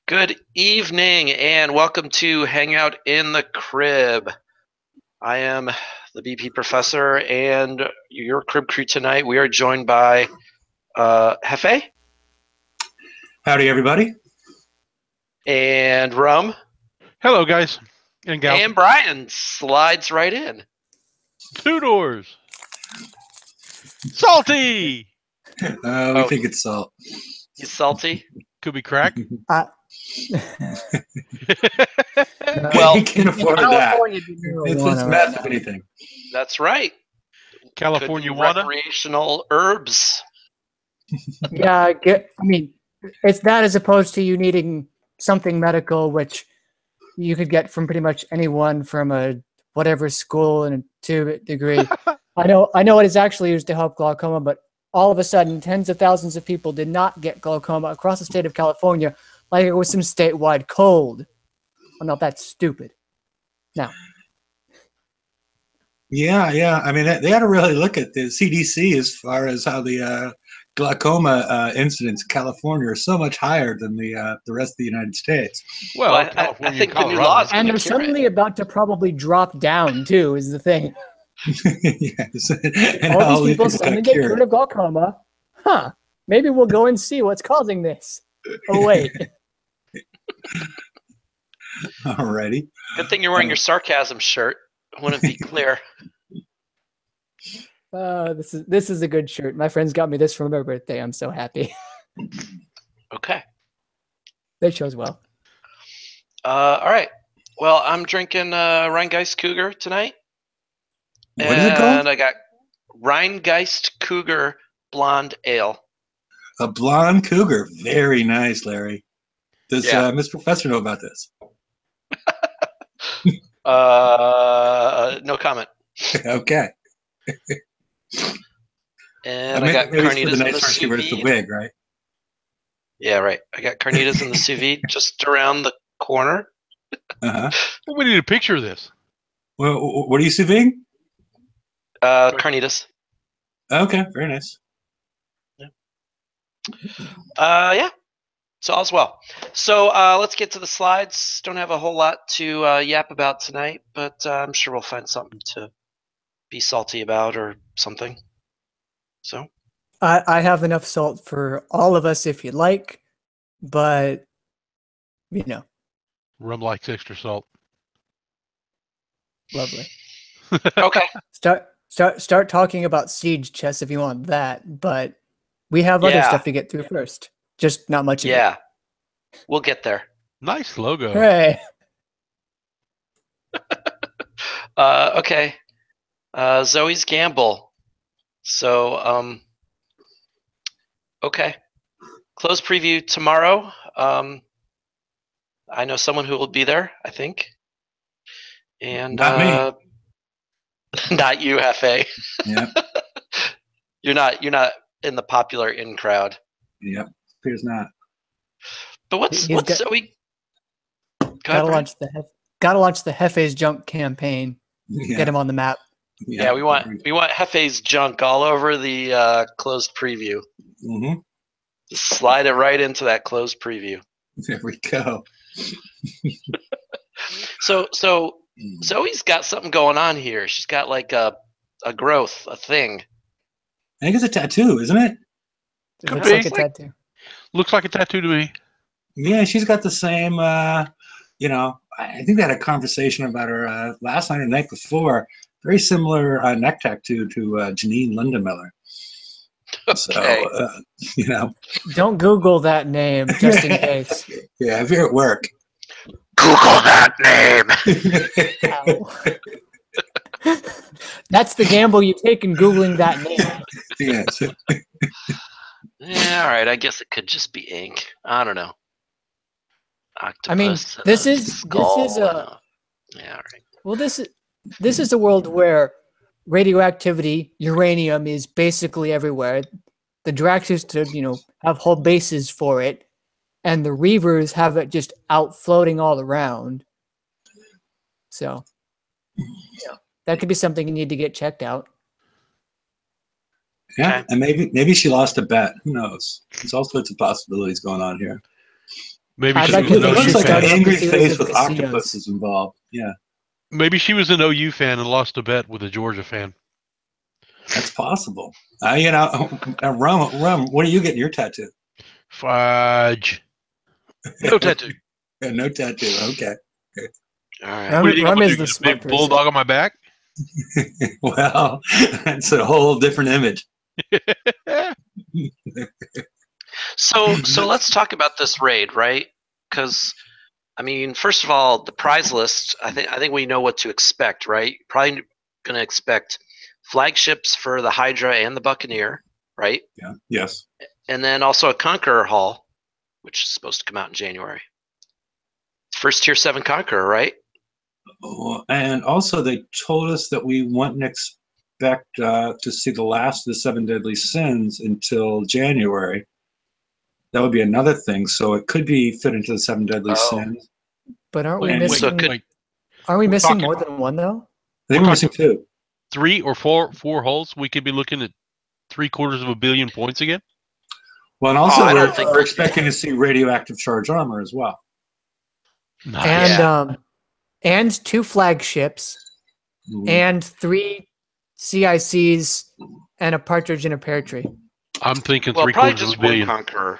Good evening and welcome to Hangout in the Crib. I am the BP Professor and your crib crew tonight. We are joined by Hefe. Howdy, everybody. And Rum. Hello, guys and gals. And Brian slides right in. Two doors. Salty. We think it's salt. He's salty. Could be crack. Well, we can afford that. It's meth, if anything. That's right. California Could be water. recreational herbs. Yeah, it's that as opposed to you needing something medical, which you could get from pretty much anyone from a whatever school and to a degree. I know it is actually used to help glaucoma, but all of a sudden, tens of thousands of people did not get glaucoma across the state of California, like it was some statewide cold. Oh no, that's stupid. Now. Yeah. I mean, they had to really look at the CDC as far as how the glaucoma incidence in California are so much higher than the rest of the United States. Well, I think the new laws, and they're suddenly about to probably drop down too. Is the thing. Yes. And all these people suddenly get cured of glaucoma. Huh? Maybe we'll go and see what's causing this. Oh wait. Alrighty. Good thing you're wearing your sarcasm shirt. I wouldn't be clear. This is a good shirt. My friends got me this for my birthday. I'm so happy. Okay. That shows well. All right. Well, I'm drinking Rheingeist Cougar tonight. What is it called? And I got Rheingeist Cougar Blonde Ale. A blonde cougar. Very nice, Larry. Does Mr. Professor know about this? No comment. Okay. And I got carnitas in the sous vide. The wig, right? Yeah, right. I got carnitas in the sous vide just around the corner. Uh-huh. Well, we need a picture of this. Well, what are you sous vide? Carnitas. Okay, very nice. Yeah. So all's well. So let's get to the slides. Don't have a whole lot to yap about tonight, but I'm sure we'll find something to be salty about or something. So I have enough salt for all of us if you'd like, but Rum likes extra salt. Lovely. Okay. Start talking about siege chests if you want that, but we have other stuff to get through first. Just not much of it. We'll get there. Nice logo. Hey. Okay. Zoe's Gamble. So, okay. Close preview tomorrow. I know someone who will be there, I think. And not me. Not you, Hefe. Yeah. You're not in the popular in crowd. Yep. Appears not. But what's Zoe? Gotta launch the Hefe's junk campaign. Yeah. Get him on the map. Yeah, we want Hefe's junk all over the closed preview. Mm-hmm. Just slide it right into that closed preview. There we go. So Zoe's got something going on here. She's got like a growth, a thing. I think it's a tattoo, isn't it? It looks like a tattoo. Looks like a tattoo to me. Yeah, she's got the same, I think they had a conversation about her last night or the night before. Very similar neck tattoo to Janine Lindemiller. Okay. So, Don't Google that name, just in case. Yeah, if you're at work. Google that name. That's the gamble you take in Googling that name. Yes. Yeah, all right. I guess it could just be ink. I don't know. Octopus. I mean, this is a. Yeah, all right. Well, this is a world where radioactivity, uranium, is basically everywhere. The Drax used to, have whole bases for it, and the Reavers have it just out floating all around. So, that could be something you need to get checked out. Yeah, and maybe she lost a bet. Who knows? There's all sorts of possibilities going on here. Maybe I'd she like was to an It think OU looks she like an started fan. up a angry series face of with casinos. octopuses involved. Yeah, Maybe she was an OU fan and lost a bet with a Georgia fan. that's possible. Rum, what are you getting your tattoo? Fudge. No tattoo. Yeah, no tattoo. Okay. All right. What do you think I'm Rum gonna is do? the Get a smart big person. bulldog on my back? Well, that's a whole different image. So let's talk about this raid, right? Because I mean, first of all, the prize list. I think we know what to expect, right? Probably going to expect flagships for the Hydra and the Buccaneer, right? Yeah. Yes. And then also a Conqueror Hall, which is supposed to come out in January. First tier 7 Conqueror, right? Oh, and also, they told us that we wouldn't expect to see the last of the Seven Deadly Sins until January. That would be another thing. So it could be fit into the Seven Deadly Oh. Sins. But aren't we And So missing? could- Like Aren't we we're missing talking- more than one though? I think We're we're missing two. 3 or 4 holes, we could be looking at 750 million points again. Well, and also I we're, don't think- we're expecting to see radioactive charge armor as well. Nice. And 2 flagships Mhm. and 3 CICs and a partridge in a pear tree. I'm thinking well, three probably quarters of just a one billion. Conqueror,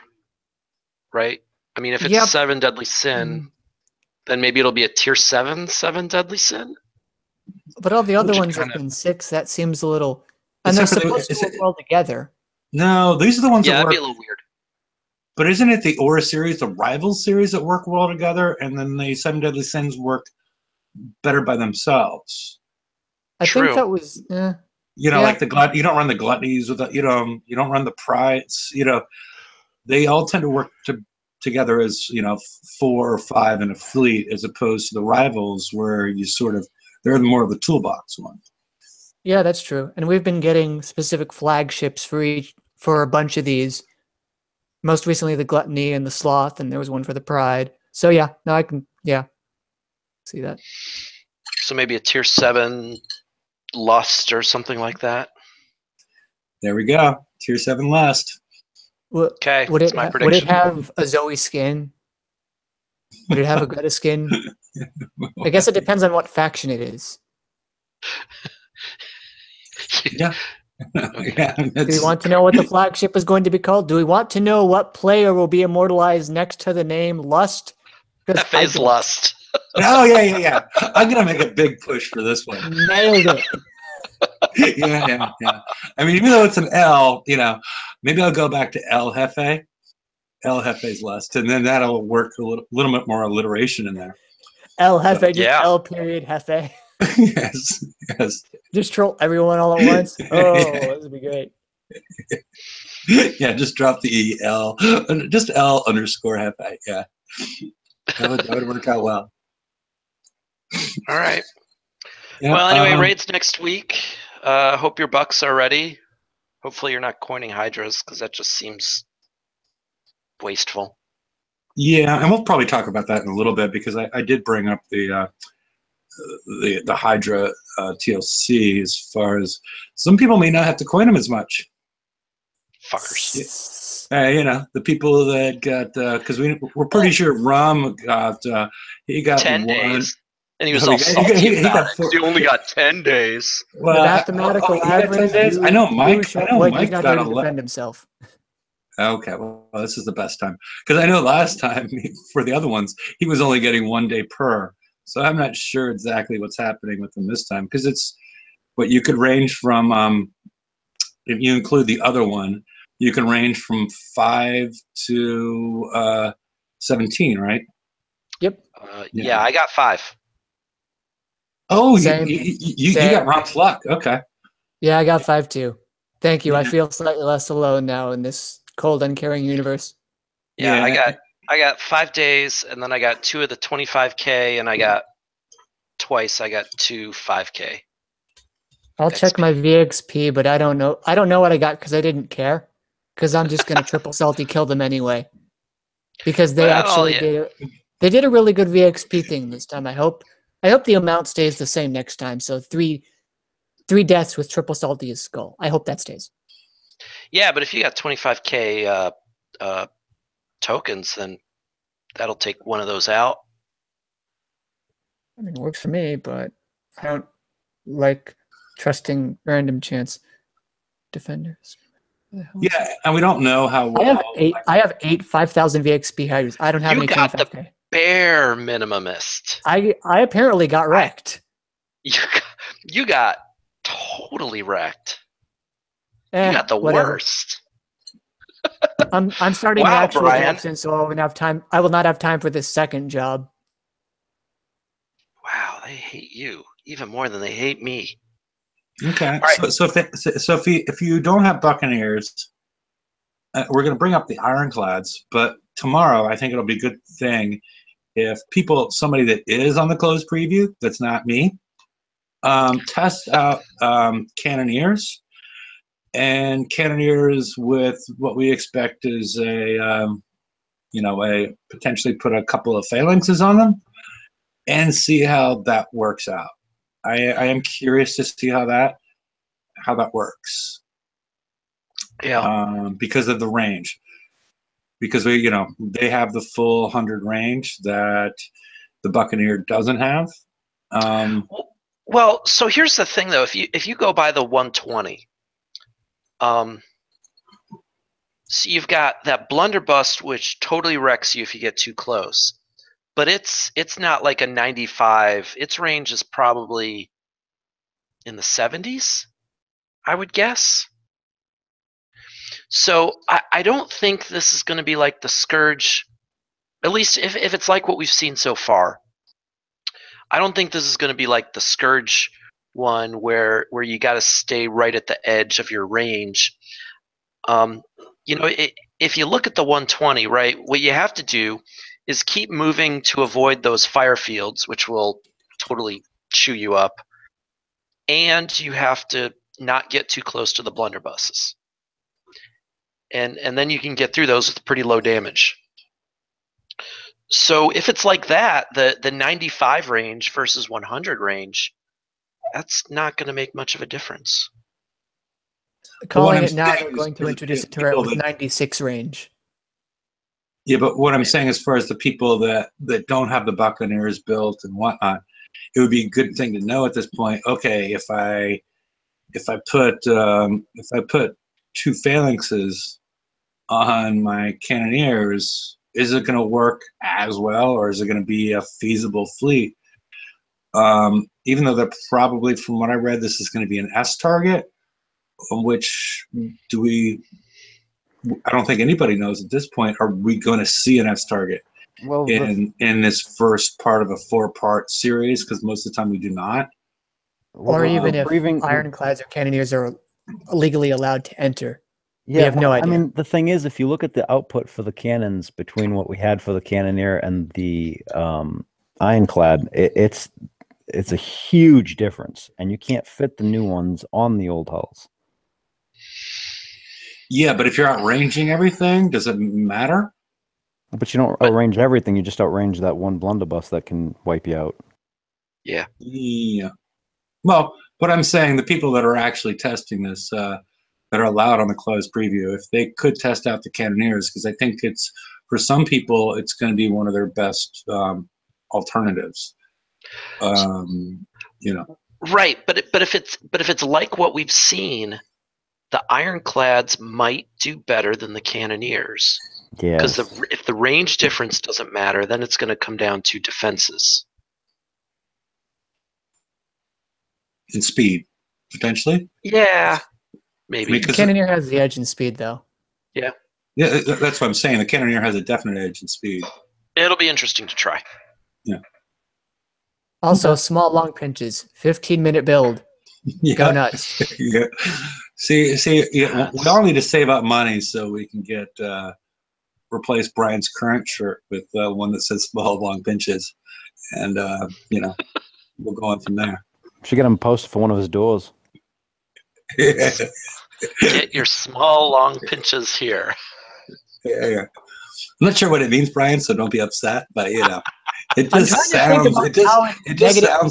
right? I mean, if it's Yep. a 7 Deadly Sin, then maybe it'll be a tier 7 Deadly Sin. But all the other Which ones have kinda- been 6. That seems a little. And they're Except for supposed to work well together. No, these are the ones Yeah, that that'd be work. a little weird. But isn't it the Aura series, the Rivals series, that work well together, and then the Seven Deadly Sins work better by themselves? I True. think that was. You know, Yeah. like you don't run the gluttonies with you don't run the prides. They all tend to work together as 4 or 5 in a fleet, as opposed to the Rivals, where they're more of the toolbox one. Yeah, that's true. And we've been getting specific flagships for a bunch of these. Most recently, the Gluttony and the Sloth, and there was one for the Pride. So yeah, no, I can see that. So maybe a tier 7 Lust or something like that. There we go. Tier 7 last. Okay, Would that's it my would it prediction. have a Zoe skin? Would it have a Greta skin? I guess it depends on what faction it is. Yeah. Yeah, Do we want to know what the flagship is going to be called? Do we want to know what player will be immortalized next to the name Lust? 'Cause I FA's don't. Lust. Oh, yeah. I'm going to make a big push for this one. Nailed it. Yeah. I mean, even though it's an L, maybe I'll go back to El Jefe. El Jefe's Lust. And then that'll work a little bit more alliteration in there. El Jefe, just Yeah. L period Jefe. Yes. Just troll everyone all at once. Oh, this would be great. Yeah, just drop the EL. Just L underscore Jefe. Yeah. That would work out well. All right. Yeah, Well, anyway, raids next week. Hope your bucks are ready. Hopefully you're not coining Hydras, because that just seems wasteful. Yeah, and we'll probably talk about that in a little bit, because I did bring up the Hydra TLC, as far as some people may not have to coin them as much. Fuckers. The people that got, because we're pretty sure Rum he got 10 one. days. And he was No, all he salty got about it, 'cause 4. he only got 10 days. Well, The mathematical he got 10 average. days? I know Mike. He's Mike not got here to 11. defend himself. Okay, well, this is the best time, because I know last time for the other ones he was only getting 1 day per. So I'm not sure exactly what's happening with him this time, because it's what you could range from. If you include the other one, you can range from 5 to 17, right? Yep. Yeah, I got 5. Oh, Same. you Same. got Rum's luck. Okay. Yeah, I got 5 too. Thank you. I Yeah. feel slightly less alone now in this cold, uncaring universe. Yeah, Yeah. I got 5 days, and then I got 2 of the 25K, and I got 2 5K. I'll check my VXP, but I don't know. I don't know what I got because I didn't care. Because I'm just gonna triple salty kill them anyway. Because they they did a really good VXP thing this time. I hope the amount stays the same next time. So three deaths with triple salty is skull. I hope that stays. Yeah, but if you got 25K tokens, then that'll take one of those out. I mean, it works for me, but I don't like trusting random chance defenders. What the hell is Yeah, and we don't know how well. I have eight 5,000 VXP hiders. I don't have You any got the 25K. bare minimumist. I apparently got wrecked. You got totally wrecked. Eh, You got the whatever. worst. I'm starting Wow, an actual Brian. job soon, so I will not have time for this second job. Wow, they hate you even more than they hate me. Okay, right. so if you don't have Buccaneers, we're going to bring up the Ironclads, but tomorrow I think it'll be a good thing if somebody that is on the closed preview, that's not me, test out Cannoneers, and Cannoneers with what we expect is a potentially put a couple of phalanxes on them and see how that works out. I am curious to see how that works. Yeah. Because of the range. Because they have the full 100 range that the Buccaneer doesn't have. Well, so here's the thing, though. If you go by the 120, so you've got that blunderbuss, which totally wrecks you if you get too close. But it's not like a 95. Its range is probably in the 70s, I would guess. So I don't think this is going to be like the Scourge, at least if it's like what we've seen so far. I don't think this is going to be like the Scourge one where you got to stay right at the edge of your range. If you look at the 120, right, what you have to do is keep moving to avoid those fire fields, which will totally chew you up. And you have to not get too close to the blunderbusses. And then you can get through those with pretty low damage. So if it's like that, the 95 range versus 100 range, that's not going to make much of a difference. Calling it now, they're going to introduce a turret with 96 range. Yeah, but what I'm saying, as far as the people that don't have the Buccaneers built and whatnot, it would be a good thing to know at this point. Okay, if I put 2 phalanxes on my Cannoneers, is it going to work as well, or is it going to be a feasible fleet? Even though they're probably, from what I read, this is going to be an S target, which I don't think anybody knows at this point. Are we going to see an S target in this first part of a 4-part series? Because most of the time we do not. Or even if Ironclads or Cannoneers are legally allowed to enter. Yeah, we have no idea. I mean, the thing is, if you look at the output for the cannons between what we had for the Cannoneer and the Ironclad, it's a huge difference, and you can't fit the new ones on the old hulls. Yeah, but if you're outranging everything, does it matter? But you don't outrange everything. You just outrange that one blunderbuss that can wipe you out. Yeah. Yeah. Well, what I'm saying, the people that are actually testing this, that are allowed on the closed preview, if they could test out the Cannoneers, because I think it's, for some people, it's going to be one of their best alternatives. Right, but if it's like what we've seen, the Ironclads might do better than the Cannoneers. Yeah. Because if the range difference doesn't matter, then it's going to come down to defenses. In speed, potentially? Yeah, maybe. The Cannoneer has the edge in speed, though. Yeah. Yeah, that's what I'm saying. The Cannoneer has a definite edge in speed. It'll be interesting to try. Yeah. Also, small long pinches, 15-minute build. Yeah. Go nuts. Yeah. See, yeah, we all need to save up money so we can get replace Brian's current shirt with one that says small long pinches, and we'll go on from there. Should get him posted for one of his doors. Get your small long pinches here. Yeah. I'm not sure what it means, Brian, so don't be upset. But it just sounds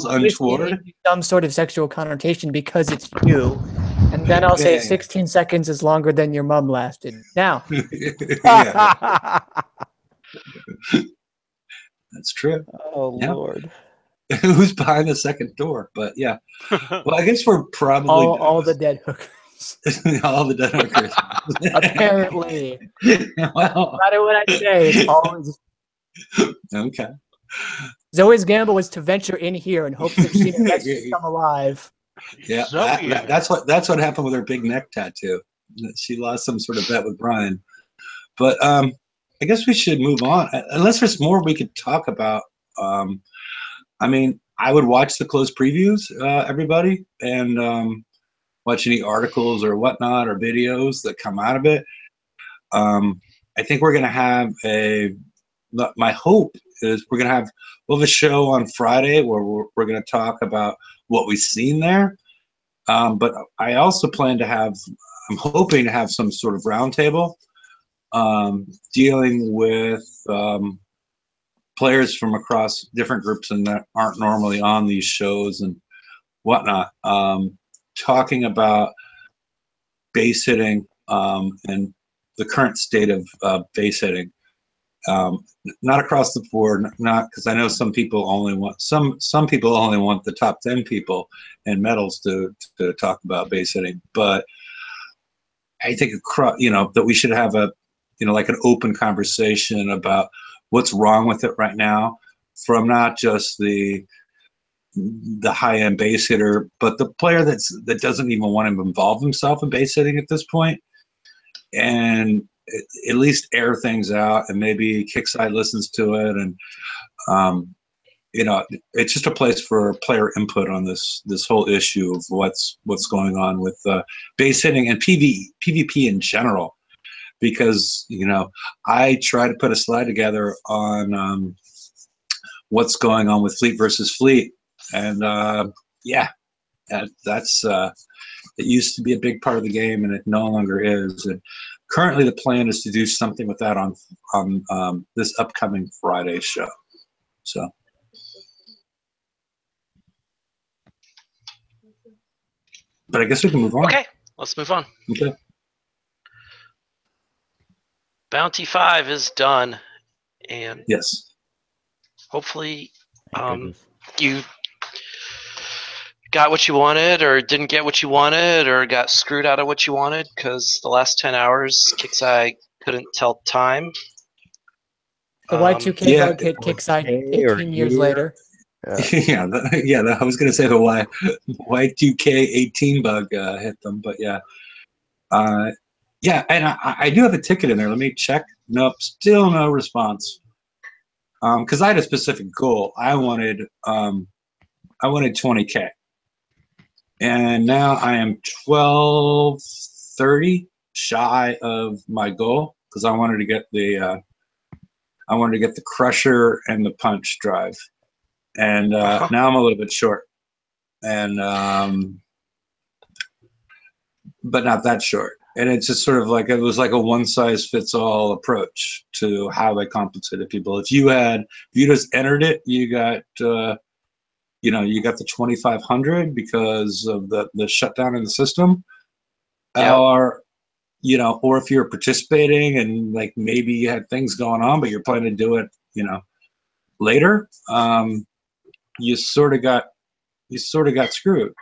untoward. Some sort of sexual connotation because it's you, and then I'll say 16 seconds is longer than your mom lasted. Now, That's true. Oh Yeah. Lord. Who's behind the second door? But yeah. Well, I guess we're probably All the dead hookers. all the dead hookers. Apparently. Well, No matter what I say, it's always okay. Zoe's gamble was to venture in here in hopes of seeing a rescue come alive. Yeah, Zoe. that's what happened with her big neck tattoo. She lost some sort of bet with Brian. But I guess we should move on. Unless there's more we could talk about. I mean, I would watch the closed previews, everybody, and watch any articles or whatnot or videos that come out of it. I think we're going to have my hope is we'll have a show on Friday where we're going to talk about what we've seen there. But I also plan to I'm hoping to have some sort of roundtable dealing with players from across different groups and that aren't normally on these shows and whatnot, talking about base hitting and the current state of base hitting. Not across the board, not because I know some people only want the top 10 people and medals to talk about base hitting, but I think that we should have like an open conversation about what's wrong with it right now, from not just the high-end base hitter, but the player that doesn't even want to involve himself in base hitting at this point, and at least air things out, and maybe Kickside listens to it, and it's just a place for player input on this whole issue of what's going on with base hitting and PvP in general. Because I try to put a slide together on what's going on with fleet versus fleet, and that's it used to be a big part of the game, and it no longer is. And currently, the plan is to do something with that on this upcoming Friday show. So. But I guess we can move on. Okay, let's move on. Okay. Bounty 5 is done, and yes, hopefully Thank you got what you wanted, or didn't get what you wanted, or got screwed out of what you wanted, because the last 10 hours, Kickside couldn't tell time. The Y2K bug hit Or Kickside K or 18 years year. later. I was going to say the Y2K 18 bug hit them, but yeah. And I do have a ticket in there. Let me check. Nope, still no response. Because I had a specific goal. I wanted 20K, and now I am 1230 shy of my goal because I wanted to get the crusher and the punch drive, and now I'm a little bit short, and but not that short. And it's just sort of like it was like a one-size-fits-all approach to how they compensated people. If you just entered it, you got the 2,500 because of the shutdown in the system, or if you're participating and like maybe you had things going on, but you're planning to do it, later, you sort of got screwed.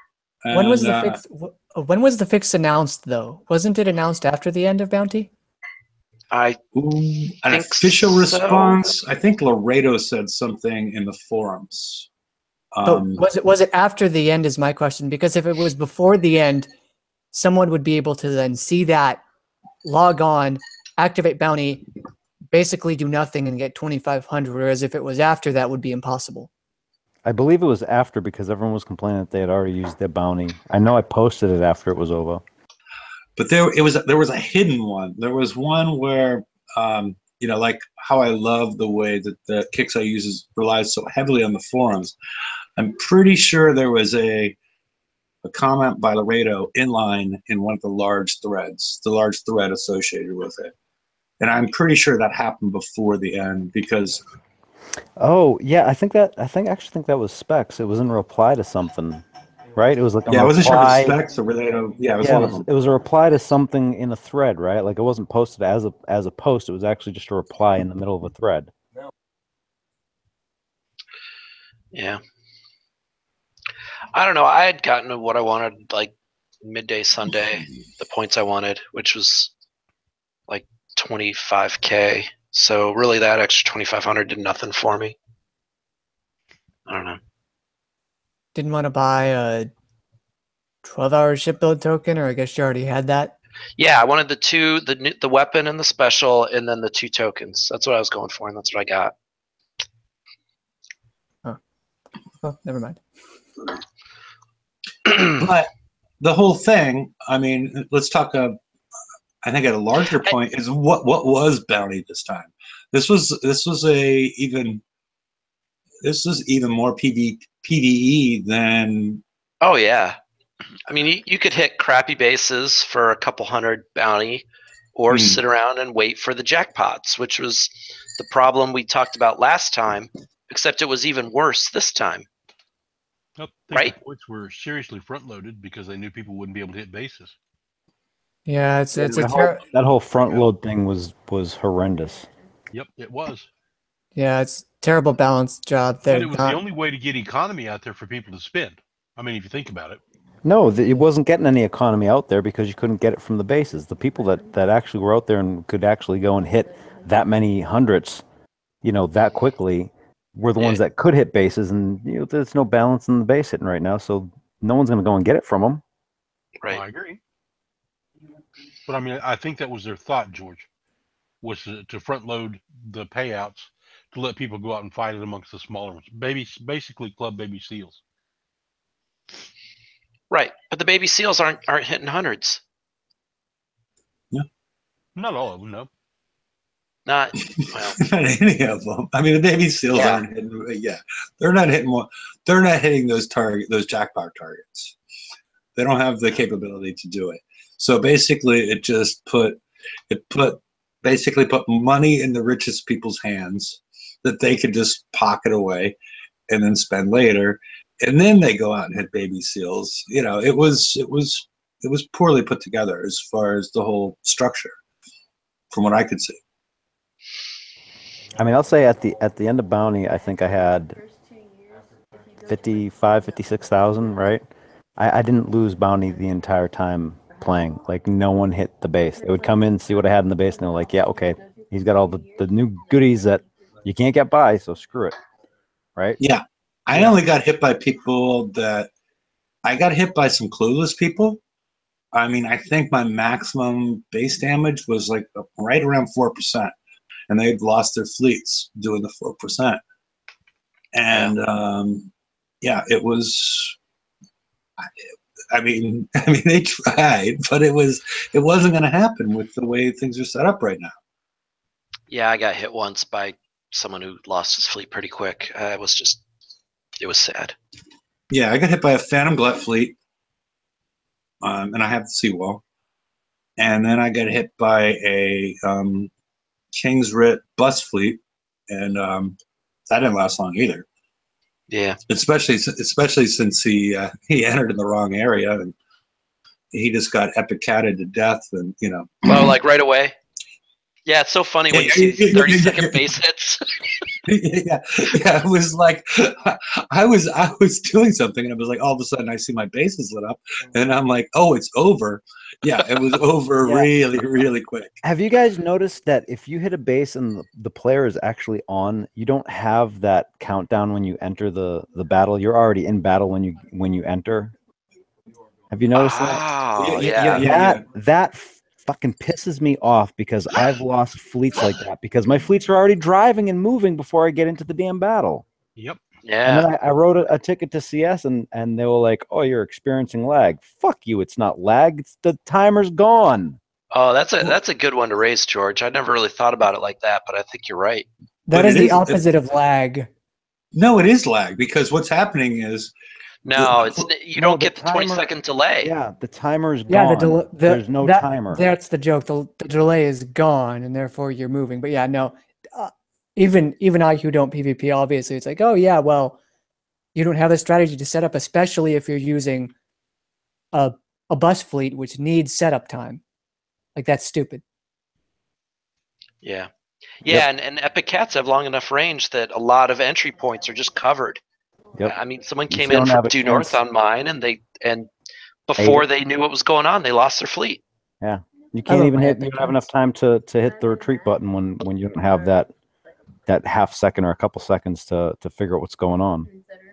When was the fix? When was the fix announced, though? Wasn't it announced after the end of Bounty? An official response. I think Laredo said something in the forums. But was it after the end? Is my question, because if it was before the end, someone would be able to then see that, log on, activate Bounty, basically do nothing and get 2,500. Whereas if it was after, that would be impossible. I believe it was after because everyone was complaining that they had already used their bounty. I know I posted it after it was over. But there was a hidden one. There was one where, like how I love the way that the Kickside relies so heavily on the forums. I'm pretty sure there was a comment by Laredo inline in one of the large threads, the large thread associated with it. And I'm pretty sure that happened before the end because. Oh yeah, I actually think that was Specs. It was in reply to something, right? It was like I wasn't sure if it was Specs or Laredo. Yeah, it was one of them. It was a reply to something in a thread, right? Like it wasn't posted as a post. It was actually just a reply in the middle of a thread. Yeah. I don't know. I had gotten to what I wanted like midday Sunday, the points I wanted, which was like 25K. So really, that extra 2,500 did nothing for me. I don't know. Didn't want to buy a 12-hour ship build token, or I guess you already had that. Yeah, I wanted the weapon and the special, and then the 2 tokens. That's what I was going for, and that's what I got. Oh, never mind. But the whole thing, I mean, let's talk. I think at a larger point is what was bounty this time. This was even more PVE than. Oh yeah, I mean you could hit crappy bases for a couple hundred bounty, or sit around and wait for the jackpots, which was the problem we talked about last time. Except it was even worse this time. I think Right? the points were seriously front loaded because they knew people wouldn't be able to hit bases. Yeah, it's a that whole front load thing was horrendous. Yep, it was. yeah, it's terrible balance job. But They're it was the only way to get economy out there for people to spend. I mean, if you think about it. No, it wasn't getting any economy out there because you couldn't get it from the bases. The people that actually were out there and could actually go and hit that many hundreds, that quickly, were the ones that could hit bases, and there's no balance in the base hitting right now, so no one's going to go and get it from them. Right. Well, I agree. But I mean, I think that was their thought, George, was to front load the payouts to let people go out and fight it amongst the smaller ones. Basically club baby seals. Right, but the baby seals aren't hitting hundreds. Yeah. Not all of them, no. Not well. Not any of them. I mean, the baby seals aren't hitting. Yeah, they're not hitting one. They're not hitting those jackpot targets. They don't have the capability to do it. So basically, it basically put money in the richest people's hands that they could just pocket away and then spend later, and then they go out and hit baby seals. It was poorly put together as far as the whole structure, from what I could see. I mean, I'll say at the end of bounty, I think I had 56,000, right? I didn't lose bounty the entire time playing. Like, no one hit the base. They would come in, see what I had in the base, and they're like, yeah, okay, he's got all the new goodies that you can't get by, so screw it. Right? Yeah. I only got hit by people I got hit by some clueless people. I mean, I think my maximum base damage was like right around 4%. And they'd lost their fleets doing the 4%. And it was. I mean, they tried, but it wasn't going to happen with the way things are set up right now. Yeah, I got hit once by someone who lost his fleet pretty quick. It was sad. Yeah, I got hit by a Phantom Glut fleet, and I have the seawall. And then I got hit by a King's Writ bus fleet, and that didn't last long either. Yeah, especially since he entered in the wrong area and he just got epic catted to death, and Oh, like right away. Yeah, it's so funny when you see 30-second base hits. yeah, it was like I was doing something, and it was like all of a sudden I see my bases lit up, and I'm like, oh, it's over. Yeah, it was over really, really quick. Have you guys noticed that if you hit a base and the player is actually on, you don't have that countdown when you enter the battle? You're already in battle when you enter. Have you noticed that? Oh, yeah. That fucking pisses me off because I've lost fleets like that because my fleets are already driving and moving before I get into the damn battle. Yep. Yeah. And then I wrote a ticket to CS and they were like, "Oh, you're experiencing lag." Fuck you! It's not lag. It's the timer's gone. Oh, that's a good one to raise, George. I never really thought about it like that, but I think you're right. That is the opposite of lag. No, it is lag because what's happening is no, you don't get the 20-second delay. Yeah, the timer's gone. Yeah, there's no timer. That's the joke. The delay is gone, and therefore you're moving. But yeah, no. Even I who don't PvP, obviously, it's like, oh yeah, well, you don't have the strategy to set up, especially if you're using a bus fleet, which needs setup time. Like, that's stupid. Yeah. Yeah, yep. and Epic Cats have long enough range that a lot of entry points are just covered. Yep. I mean, someone You came don't in have from a due north chance. on mine, and before they knew what was going on, they lost their fleet. Yeah. You I can't love even my hit. You epic don't have enough cards. time to hit the retreat button when you don't have that half second or a couple seconds to figure out what's going on.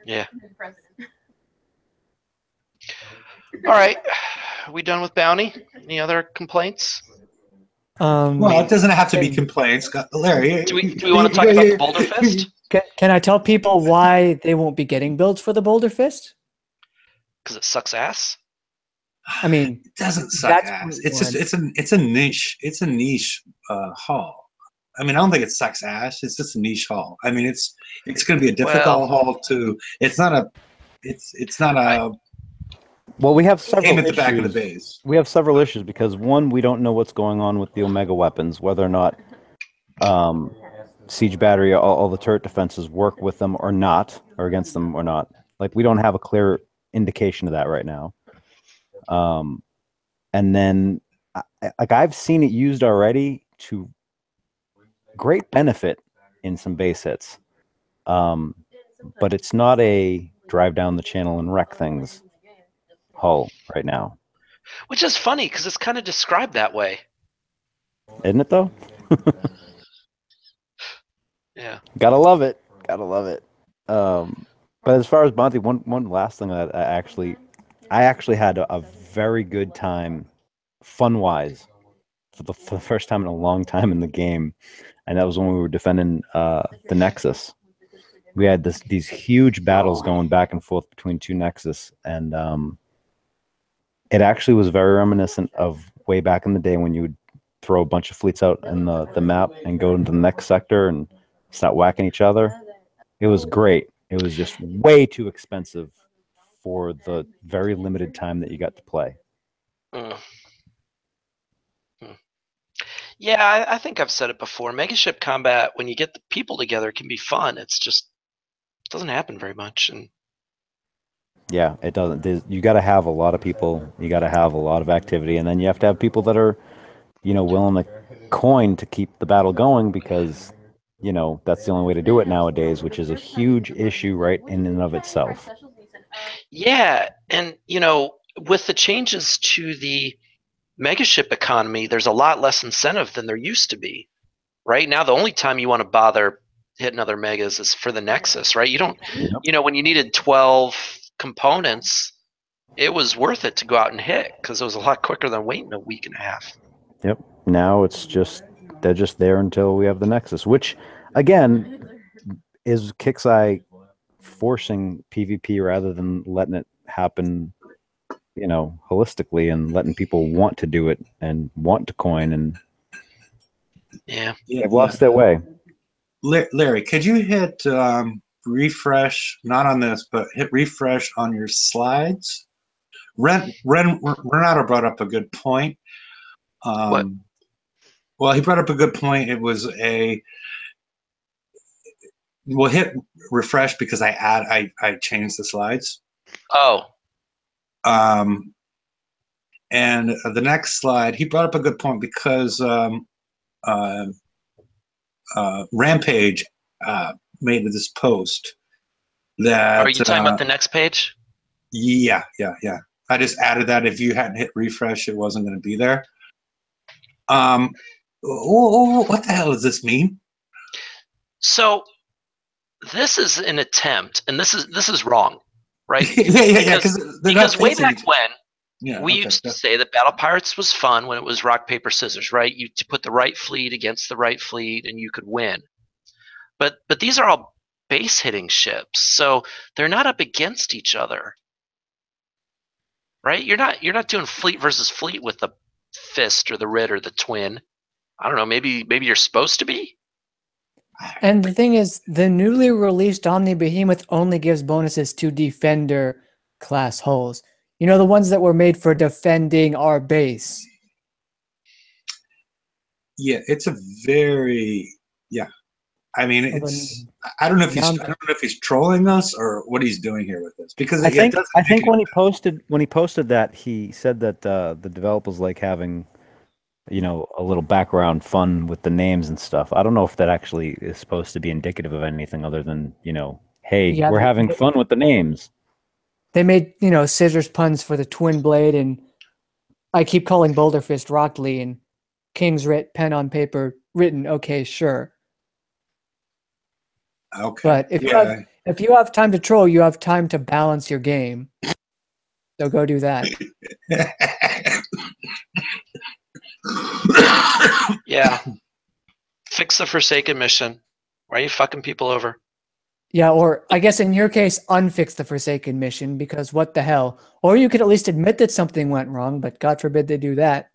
Yeah. All right. Are we done with bounty? Any other complaints? Well, it doesn't have to be can- complaints. Larry, Do we want to talk about the Boulder Fist? Can I tell people why they won't be getting builds for the Boulder Fist? Because it sucks ass. I mean, It doesn't suck that's ass. point It's just one. it's a niche. It's a niche haul. I mean, I don't think it sucks ass. It's just a niche haul. I mean, it's going to be a difficult haul to. It's not a. It's not a. Well, we have Aim several at the back of the issues. base. We have several issues because one, we don't know what's going on with the Omega weapons, whether or not siege battery, all the turret defenses work with them or not, or against them or not. Like we don't have a clear indication of that right now. And then, like I've seen it used already to great benefit in some base hits, but it's not a drive down the channel and wreck things hull right now. Which is funny because it's kind of described that way. Isn't it though? Yeah. Gotta love it. Gotta love it. But as far as Monty, one last thing that I actually had a very good time, fun wise, for the first time in a long time in the game, and that was when we were defending the Nexus. We had these huge battles going back and forth between two Nexus, and it actually was very reminiscent of way back in the day when you would throw a bunch of fleets out in the map and go into the next sector and start whacking each other. It was great. It was just way too expensive for the very limited time that you got to play. Yeah, I think I've said it before. Megaship combat, when you get the people together, can be fun. It's just it doesn't happen very much. And yeah, it doesn't. You got to have a lot of people. You got to have a lot of activity, and then you have to have people that are, willing to coin to keep the battle going because, that's the only way to do it nowadays, which is a huge issue right in and of itself. yeah, and with the changes to the megaship economy, there's a lot less incentive than there used to be. Right now, the only time you want to bother hitting other megas is for the Nexus, right? You don't, when you needed 12 components, it was worth it to go out and hit because it was a lot quicker than waiting a week and a half. Yep. Now they're just there until we have the Nexus, which again is Kixeye forcing PvP rather than letting it happen, holistically and letting people want to do it and want to coin, and they've lost their way. Larry, could you hit refresh, not on this, but hit refresh on your slides? Renato brought up a good point. What? Well, he brought up a good point. It was we'll hit refresh because I changed the slides. Oh. And the next slide, he brought up a good point because Rampage made this post that. Are you talking about the next page? Yeah. I just added that. If you hadn't hit refresh, it wasn't going to be there. What the hell does this mean? So this is an attempt, and this is wrong, right? yeah. Because way back when, we used to say that Battle Pirates was fun when it was rock, paper, scissors, right? You put the right fleet against the right fleet, and you could win. But these are all base hitting ships, so they're not up against each other, right? You're not doing fleet versus fleet with the fist or the Rid or the twin. I don't know. Maybe you're supposed to be. And the thing is, the newly released Omni Behemoth only gives bonuses to Defender class hulls. The ones that were made for defending our base. Yeah, it's a very I mean, I don't know if he's trolling us or what he's doing here with this, because I think when he posted that, he said that the developers like having a little background fun with the names and stuff. I don't know if that actually is supposed to be indicative of anything other than Hey, Yeah, we're having fun with the names. they made, scissors puns for the twin blade, and I keep calling Boulder Fist Rockley and King's Writ, pen on paper, written. Okay, sure. Okay. But Yeah. if you have time to troll, you have time to balance your game. So go do that. Yeah. Fix the Forsaken mission. Why are you fucking people over? Yeah, or I guess in your case, unfix the Forsaken mission, because what the hell? Or you could at least admit that something went wrong, but God forbid they do that.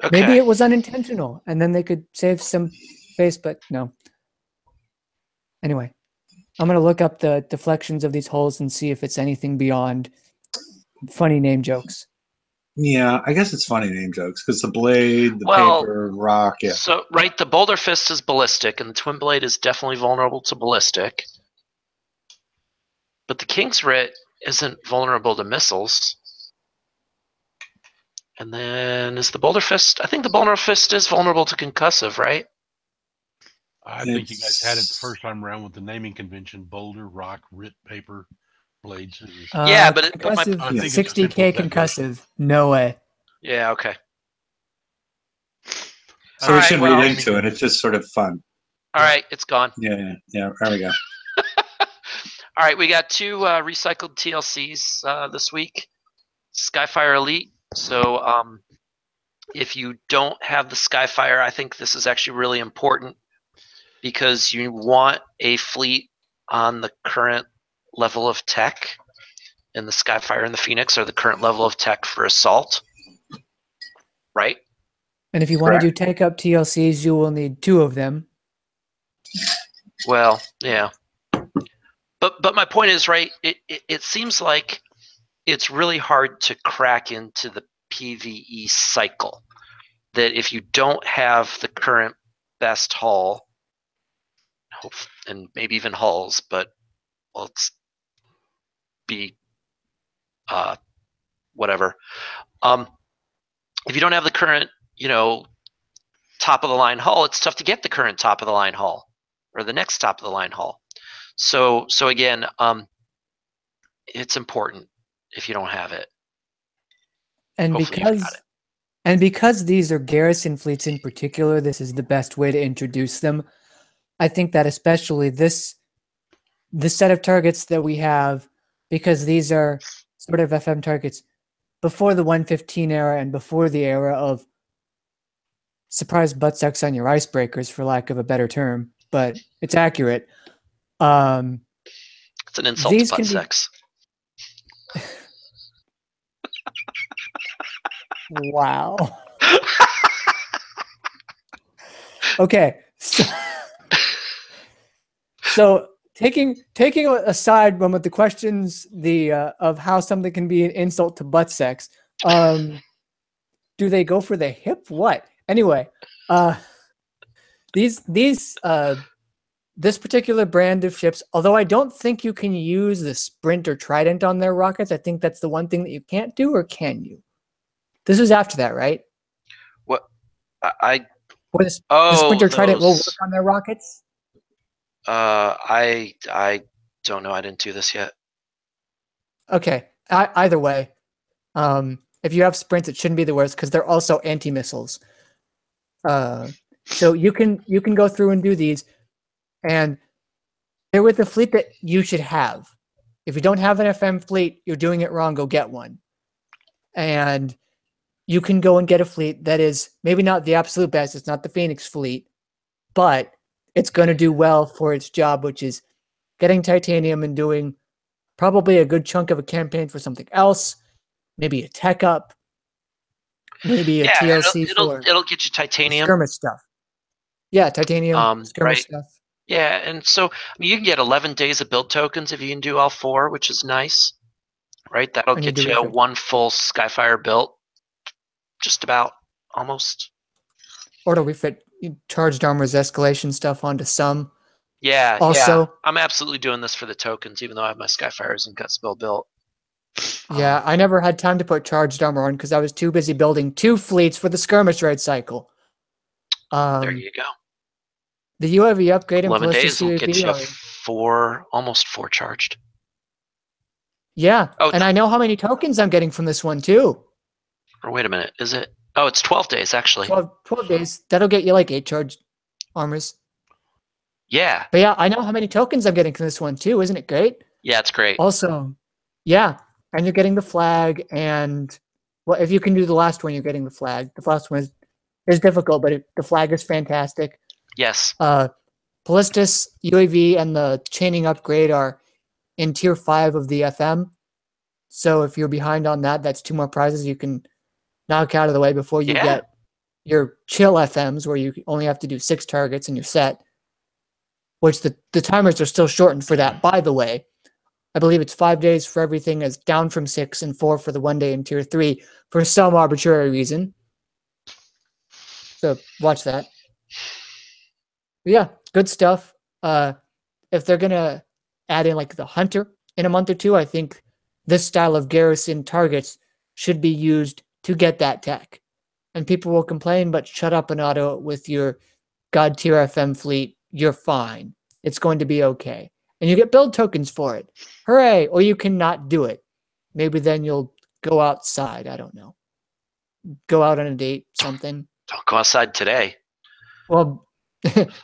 Okay. Maybe it was unintentional, and then they could save some face, but no. Anyway, I'm going to look up the deflections of these holes and see if it's anything beyond funny name jokes. Yeah, I guess it's funny name jokes because the blade, the Well, paper, rock. Yeah. So, right, the Boulder Fist is ballistic, and the Twin Blade is definitely vulnerable to ballistic. But the King's Writ isn't vulnerable to missiles. And then is the Boulder Fist? I think the Boulder Fist is vulnerable to concussive, right? I think you guys had it the first time around with the naming convention: boulder, rock, writ, paper, blade, scissors. Yeah, but concussive, I think it's 60K simple as that concussive. No way. Yeah, okay. So we Alright, shouldn't well- read into it. It's just sort of fun. All right, it's gone. Yeah. There we go. All right, we got 2 recycled TLCs this week. Skyfire Elite. So if you don't have the Skyfire, I think this is actually really important because you want a fleet on the current level of tech. And the Skyfire and the Phoenix are the current level of tech for assault. Right? And if you want to do take up TLCs, you will need 2 of them. Well, yeah. But my point is, right, it seems like it's really hard to crack into the PvE cycle. That if you don't have the current best hull, and maybe even hulls, but let's be whatever. If you don't have the current, top of the line hull, it's tough to get the current top of the line hull or the next top of the line hull. So again, it's important if you don't have it. And Hopefully you've got it. because these are garrison fleets in particular, this is the best way to introduce them. I think that especially this set of targets that we have, because these are sort of FM targets before the 115 era and before the era of surprise butt sucks on your icebreakers, for lack of a better term, but it's accurate. It's an insult to butt sex. Wow. Okay. So taking aside one of the questions, of how something can be an insult to butt sex, do they go for the hip? What? Anyway, this particular brand of ships, although I don't think you can use the Sprint or Trident on their rockets, I think that's the one thing that you can't do, or can you? This is after that, right? What? Or the Sprint or Trident will work on their rockets? I don't know. I didn't do this yet. Okay. Either way, if you have sprints, it shouldn't be the worst because they're also anti-missiles. So you can go through and do these, and they're with the fleet that you should have. If you don't have an FM fleet, you're doing it wrong. Go get one. And you can go and get a fleet that is maybe not the absolute best. It's not the Phoenix fleet, but it's going to do well for its job, which is getting titanium and doing probably a good chunk of a campaign for something else, maybe a tech up, maybe a TLC it'll get you titanium. Skirmish stuff. Yeah, titanium, skirmish stuff. Yeah, and so you can get 11 days of build tokens if you can do all 4, which is nice. Right? That'll get you 1 full Skyfire built. Just about, almost. Or to refit charged armor's escalation stuff onto some. Yeah, also, yeah. I'm absolutely doing this for the tokens, even though I have my Skyfires and Gut Spill built. Yeah, I never had time to put charged armor on because I was too busy building 2 fleets for the skirmish raid cycle. There you go. The UAV upgrade and 11 Ballistic days will get UAV you are... almost 4 charged. Yeah, Oh, and I know how many tokens I'm getting from this one too. or wait a minute, is it? Oh, it's 12 days actually. 12 days. That'll get you like 8 charged armors. Yeah, But yeah, I know how many tokens I'm getting from this one too. Isn't it great? yeah, it's great. Also, yeah, and you're getting the flag, and well, if you can do the last one, you're getting the flag. The last one is difficult, but the flag is fantastic. Yes. Ballistus, UAV, and the chaining upgrade are in tier 5 of the FM. So if you're behind on that, that's 2 more prizes you can knock out of the way before you Yeah. get your chill FMs, where you only have to do 6 targets and you're set. Which the timers are still shortened for that, by the way. I believe it's 5 days for everything, is down from 6, and 4 for the 1 day in tier 3 for some arbitrary reason. So watch that. But yeah, good stuff. If they're gonna add in like the hunter in a month or two, I think this style of garrison targets should be used to get that tech. And people will complain, but shut up, Anato, with your god tier FM fleet. You're fine. It's going to be okay. And you get build tokens for it. Hooray! Or you cannot do it. Maybe then you'll go outside. I don't know. Go out on a date, something. Don't go outside today. Well,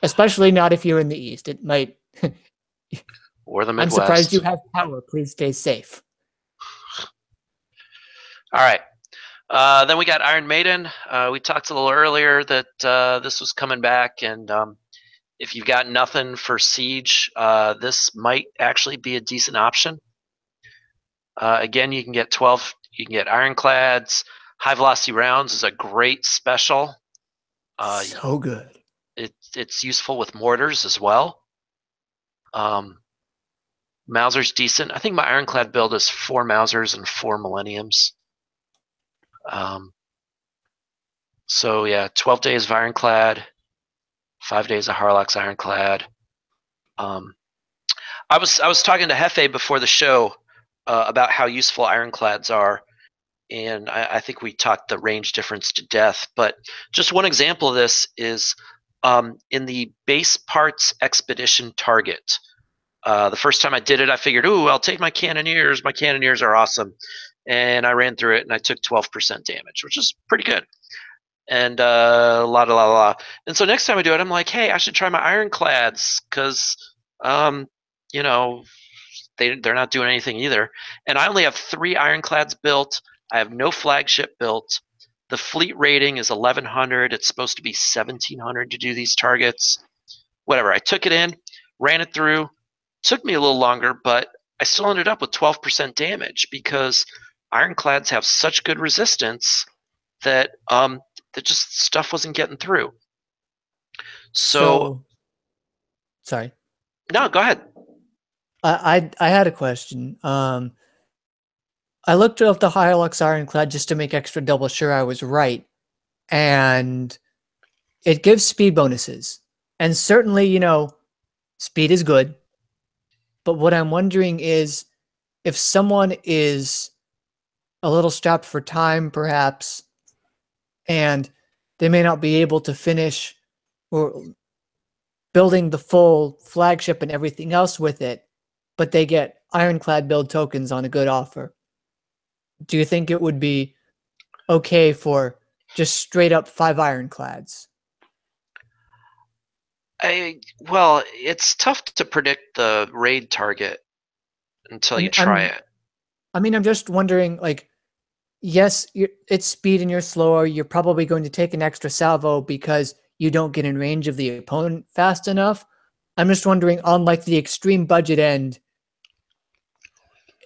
especially not if you're in the East. It might. Or the I'm Midwest. surprised you have power. Please stay safe. All right. Then we got Iron Maiden. We talked a little earlier that this was coming back, and if you've got nothing for Siege, this might actually be a decent option. Again, you can get 12. You can get Ironclads. High velocity rounds is a great special. So good. It's useful with mortars as well. Mauser's decent. I think my Ironclad build is 4 Mausers and 4 Millenniums. So yeah, 12 days of Ironclad, 5 days of Harlock's Ironclad. I was talking to Hefe before the show about how useful Ironclads are, and I think we talked the range difference to death. But just one example of this is in the base parts expedition target. The first time I did it, I figured, ooh, I'll take my Cannoneers. My Cannoneers are awesome. And I ran through it, and I took 12% damage, which is pretty good. And And so next time I do it, I'm like, hey, I should try my Ironclads because, you know, they're not doing anything either. And I only have 3 Ironclads built. I have no flagship built. The fleet rating is 1100. It's supposed to be 1700 to do these targets. Whatever. I took it in, ran it through. Took me a little longer, but I still ended up with 12% damage because Ironclads have such good resistance that that just stuff wasn't getting through. So sorry. No, go ahead. I had a question. I looked up the Hilux Ironclad just to make extra double sure I was right, and it gives speed bonuses, and certainly, you know, speed is good. But what I'm wondering is if someone is a little strapped for time, perhaps, and they may not be able to finish or building the full flagship and everything else with it, but they get Ironclad build tokens on a good offer. Do you think it would be okay for just straight up 5 Ironclads? Well, it's tough to predict the raid target until you try it. I mean, I'm just wondering, like, yes, it's speed and you're slower. You're probably going to take an extra salvo because you don't get in range of the opponent fast enough. I'm just wondering, on like the extreme budget end,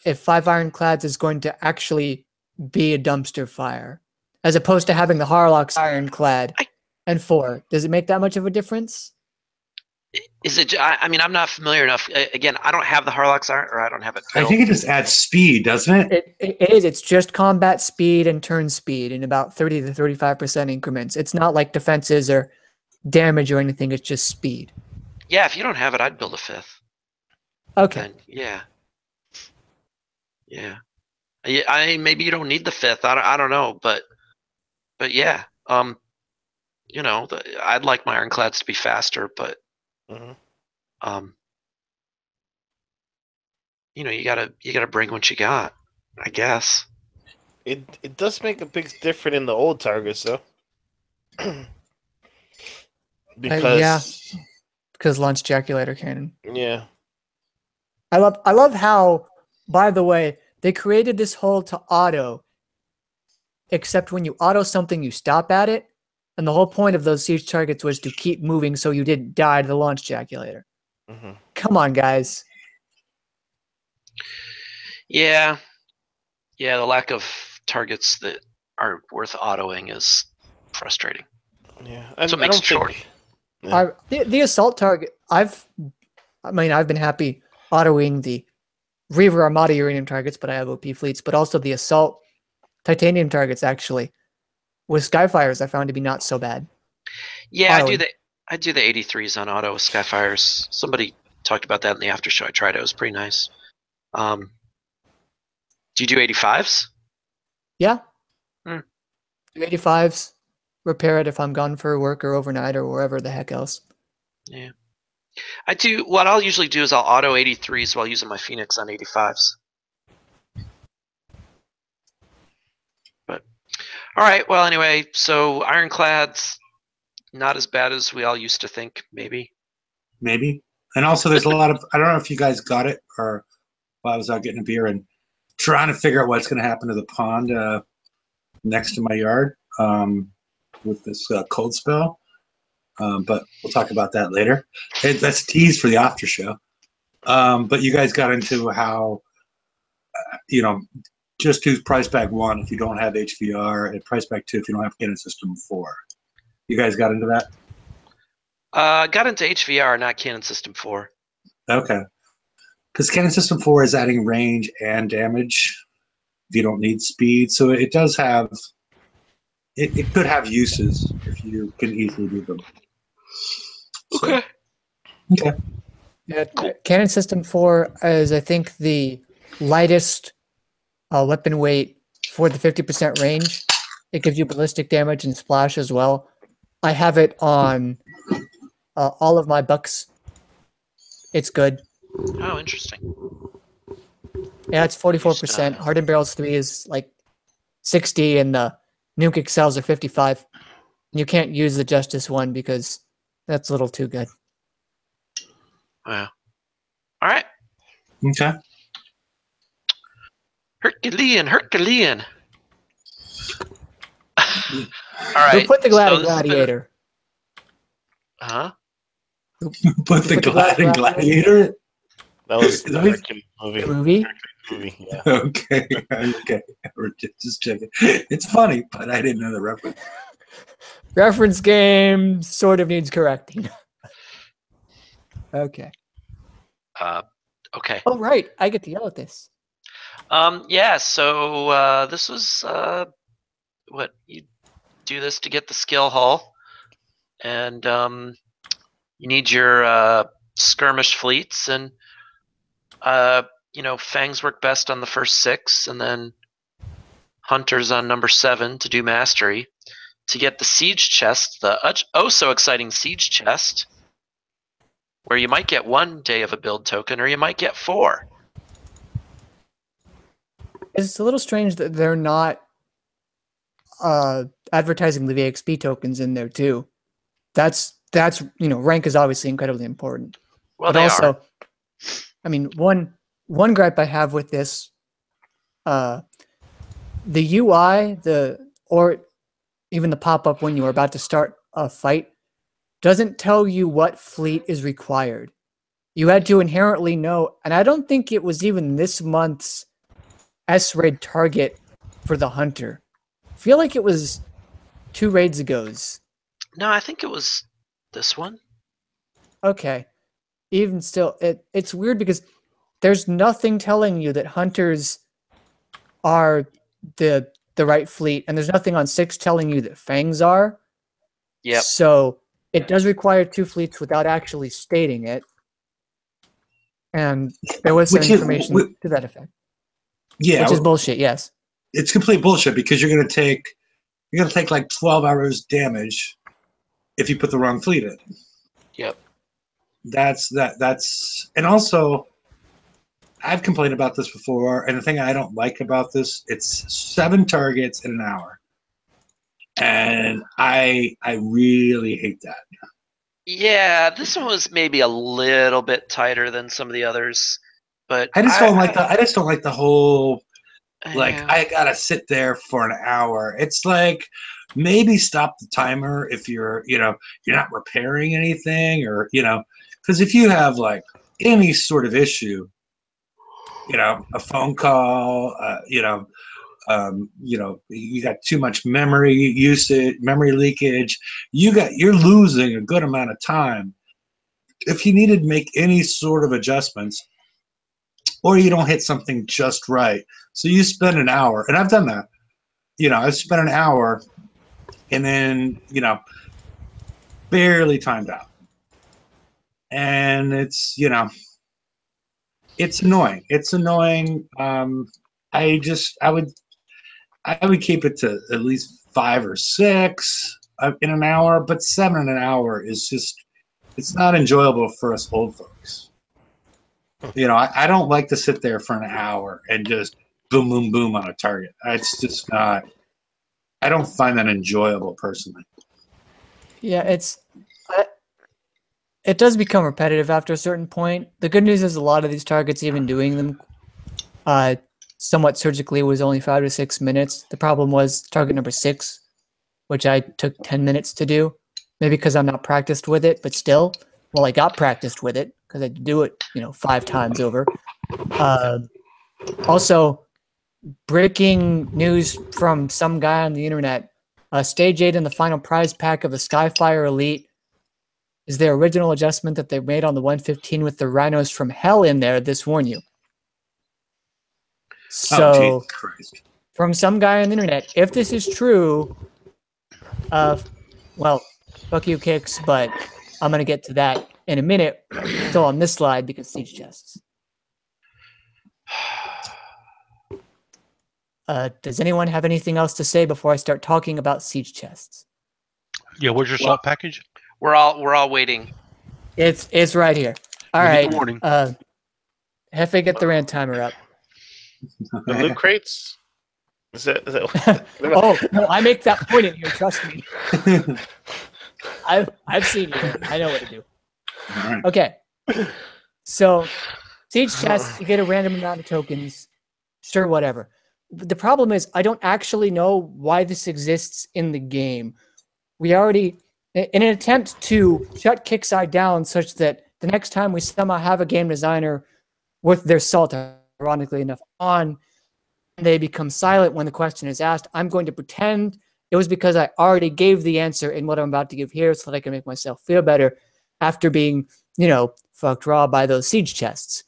if 5 Ironclads is going to actually be a dumpster fire, as opposed to having the Harlock's Ironclad and 4. Does it make that much of a difference? Is it? I mean, I'm not familiar enough. Again, I don't have the Harlock's Iron, or I don't have it built. I think it just adds speed, doesn't it? It is. It's just combat speed and turn speed in about 30 to 35% increments. It's not like defenses or damage or anything. It's just speed. Yeah, if you don't have it, I'd build a 5th. Okay. And yeah. Maybe you don't need the 5th. I don't know, but yeah. You know, I'd like my Ironclads to be faster, but Mhm. You gotta bring what you got, I guess. It does make a big difference in the old targets though. Yeah, Because because launch ejaculator cannon. yeah. I love how, by the way, they created this hole to auto, except when you auto something, you stop at it. And the whole point of those siege targets was to keep moving so you didn't die to the launch ejaculator. Mhm. Come on, guys. Yeah, yeah. The lack of targets that are worth autoing is frustrating. Yeah. That's what I makes don't it short. think Yeah. The assault target, I've been happy autoing the Reaver Armada uranium targets, but I have OP fleets, but also the assault titanium targets actually. With Skyfires, I found to be not so bad. Yeah, Autoing. I do the 83s on auto with Skyfires. Somebody talked about that in the after show. I tried it. It was pretty nice. Do you do 85s? Yeah. Hmm. 85s. Repair it if I'm gone for work or overnight or wherever the heck else. Yeah. I do. What I'll usually do is I'll auto 83s while using my Phoenix on 85s. But all right. Well, anyway, so Ironclad's not as bad as we all used to think. Maybe. Maybe. And also, there's a lot of, I don't know if you guys got it or while I was out getting a beer and trying to figure out what's going to happen to the pond next to my yard with this cold spell. But we'll talk about that later. That's a tease for the after show. But you guys got into how, just do price pack 1 if you don't have HVR, and price pack 2 if you don't have Cannon System 4. You guys got into that? Got into HVR, not Cannon System 4. Okay. Because Cannon System 4 is adding range and damage if you don't need speed. So it does have, it could have uses if you can easily do them. So, okay. Yeah, Cannon System 4 is, I think, the lightest weapon weight for the 50% range. It gives you ballistic damage and splash as well. I have it on all of my bucks. It's good. Oh, interesting. Yeah, it's 44%. Hardened Barrels 3 is like 60, and the Nuke Excels are 55. You can't use the Justice one because that's a little too good. Wow. All right. Okay. Herculean. All right. Who put the so Gladiator? Huh? Put the Gladiator? That was Is the that- Hercules movie. The movie? Movie, yeah. Okay. Okay. We're just checking. It's funny, but I didn't know the reference. Reference game sort of needs correcting. Okay. Okay. Oh, right. I get to yell at this. Yeah. So this was what you do this to get the skill hull, and you need your skirmish fleets, and fangs work best on the first 6, and then hunters on number 7 to do mastery. To get the siege chest, the oh so exciting siege chest, where you might get 1 day of a build token, or you might get 4. It's a little strange that they're not advertising the VXP tokens in there too. That's rank is obviously incredibly important. Well, but they also, are. I mean, one gripe I have with this, the UI, or even the pop-up when you are about to start a fight, doesn't tell you what fleet is required. You had to inherently know, and I don't think it was even this month's S-raid target for the hunter. I feel like it was 2 raids ago's. No, I think it was this one. Okay. Even still, it's weird because there's nothing telling you that hunters are the right fleet, and there's nothing on 6 telling you that fangs are. Yep. So it does require 2 fleets without actually stating it. And there was some information to that effect. Yeah. Which is bullshit, yes. It's complete bullshit because you're gonna take like 12 hours damage if you put the wrong fleet in. Yep. That's and also I've complained about this before, and the thing I don't like about this, it's 7 targets in an hour, and I really hate that. Yeah, this one was maybe a little bit tighter than some of the others, but I just don't like I just don't like the whole like yeah. I gotta sit there for an hour. It's like maybe stop the timer if you're you're not repairing anything, or because if you have like any sort of issue, a phone call, you got too much memory usage, memory leakage, you're losing a good amount of time. If you needed to make any sort of adjustments, or you don't hit something just right, so you spend an hour, and I've done that. I've spent an hour, and then barely timed out, and it's it's annoying. It's annoying. I would keep it to at least 5 or 6 in an hour, but 7 in an hour is just, it's not enjoyable for us old folks. I don't like to sit there for an hour and just boom, boom, boom on a target. It's just not, I don't find that enjoyable personally. Yeah, it does become repetitive after a certain point. The good news is a lot of these targets, even doing them somewhat surgically, was only 5 to 6 minutes. The problem was target number 6, which I took 10 minutes to do. Maybe because I'm not practiced with it, but still, well, I got practiced with it because I had to do it, 5 times over. Also, breaking news from some guy on the internet: Stage 8 in the final prize pack of the Skyfire Elite is the original adjustment that they made on the 115 with the rhinos from hell in there. This warn you. So, Jesus Christ. From some guy on the internet, if this is true, well, fuck you, Kicks, but I'm going to get to that in a minute. Still on this slide because siege chests. Does anyone have anything else to say before I start talking about siege chests? Yeah, where's your salt package? We're all waiting. It's right here. All We right. get the warning. Hefe, get the rand timer up. The loot crates? Is that Oh no, I make that point in here. Trust me. I've seen you. I know what to do. All right. Okay. So, siege chests, you get a random amount of tokens. Sure, whatever. The problem is I don't actually know why this exists in the game. We already, in an attempt to shut Kickside down such that the next time we somehow have a game designer with their salt, ironically enough, on, they become silent when the question is asked, I'm going to pretend it was because I already gave the answer in what I'm about to give here so that I can make myself feel better after being, fucked raw by those siege chests.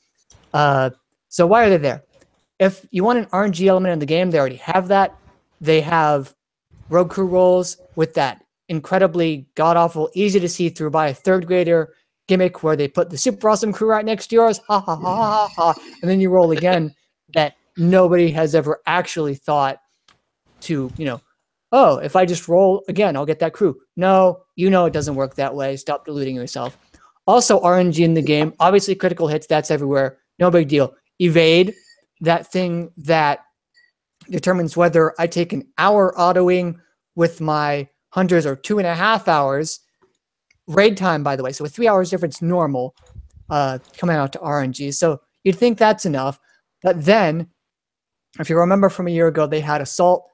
So why are they there? If you want an RNG element in the game, they already have that. They have road crew rolls with that incredibly god-awful, easy to see through by a third grader gimmick where they put the super awesome crew right next to yours, ha ha ha ha ha, and then you roll again. That nobody has ever actually thought to, oh, if I just roll again, I'll get that crew. No, it doesn't work that way. Stop deluding yourself. Also, RNG in the game, obviously critical hits, that's everywhere. No big deal. Evade, that thing that determines whether I take an hour autoing with my hunters or 2.5 hours. Raid time, by the way, so a 3 hours difference normal coming out to RNG. So you'd think that's enough. But then, if you remember from a year ago, they had assault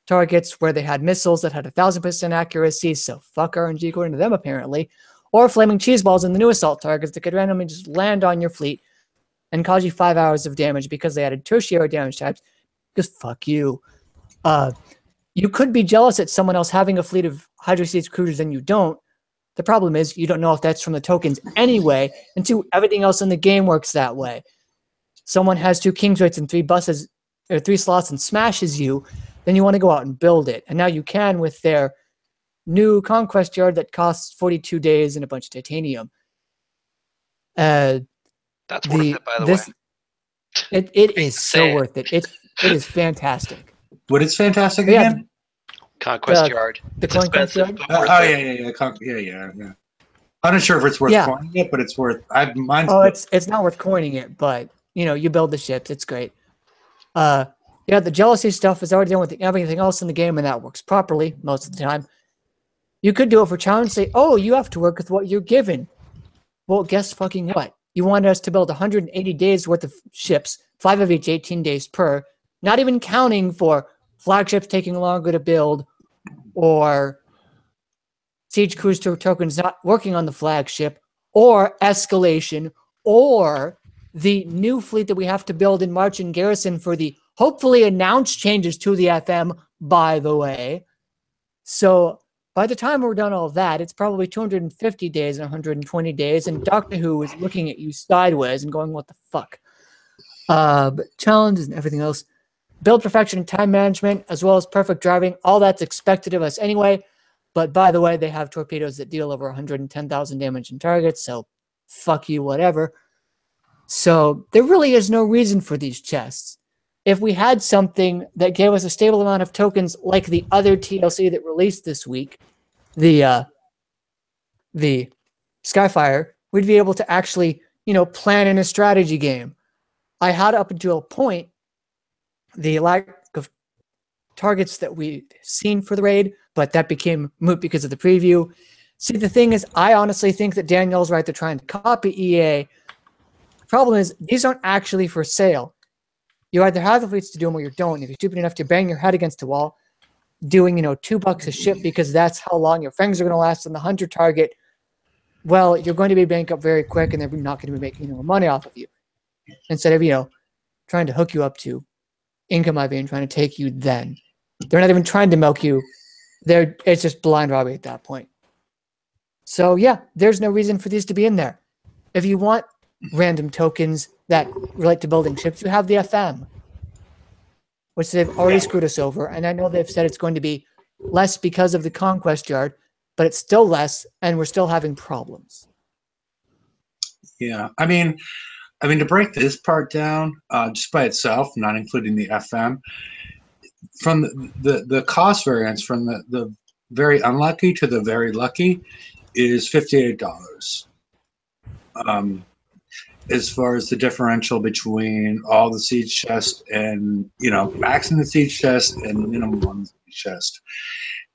targets where they had missiles that had 1,000% accuracy, so fuck RNG according to them apparently, or flaming cheese balls in the new assault targets that could randomly just land on your fleet and cause you 5 hours of damage because they added tertiary damage types, because fuck you. You could be jealous at someone else having a fleet of Hydra Siege cruisers and you don't. The problem is you don't know if that's from the tokens anyway, and 2, everything else in the game works that way. Someone has 2 Kingswrights and 3 buses or 3 slots and smashes you, then you want to go out and build it. And now you can with their new conquest yard that costs 42 days and a bunch of titanium. That's worth it, by the way. It is so worth it. It is fantastic. What is fantastic Yeah, again? Conquest Yard. The It's Conquest expensive, Yard? but worth it. Yeah. I'm not sure if it's worth Yeah. coining it, but it's worth. Mine's Oh, it's not worth coining it, but you build the ships. It's great. Yeah, the jealousy stuff is already done with everything else in the game, and that works properly most of the time. You could do it for challenge, say, oh, you have to work with what you're given. Well, guess fucking what? You wanted us to build 180 days worth of ships, 5 of each, 18 days per, not even counting for flagships taking longer to build or siege cruise tokens not working on the flagship or escalation or the new fleet that we have to build in March and Garrison for the hopefully announced changes to the FM, by the way. So by the time we're done all that, it's probably 250 days and 120 days, and Doctor Who is looking at you sideways and going, what the fuck? But challenges and everything else. Build perfection and time management, as well as perfect driving. All that's expected of us anyway. But by the way, they have torpedoes that deal over 110,000 damage in targets, so fuck you, whatever. So there really is no reason for these chests. If we had something that gave us a stable amount of tokens like the other TLC that released this week, the Skyfire, we'd be able to actually, plan in a strategy game. I had up until a point the lack of targets that we'd seen for the raid, but that became moot because of the preview. See, the thing is, I honestly think that Danielle's right. They're trying to copy EA. The problem is, these aren't actually for sale. You either have the fleets to do them or you don't. If you're stupid enough to bang your head against a wall, doing, $2 a ship because that's how long your fangs are going to last on the hunter target, well, you're going to be bankrupt very quick and they're not going to be making more money off of you. Instead of, trying to hook you up to income IV and trying to take you then. They're not even trying to milk you. It's just blind robbery at that point. So yeah, there's no reason for these to be in there. If you want random tokens that relate to building ships, you have the FM, which they've already screwed us over. And I know they've said it's going to be less because of the conquest yard, but it's still less, and we're still having problems. Yeah, I mean, to break this part down, just by itself, not including the FM, from the cost variance from the very unlucky to the very lucky is $58. As far as the differential between all the siege chest and max in the siege chest and minimum on the siege chest,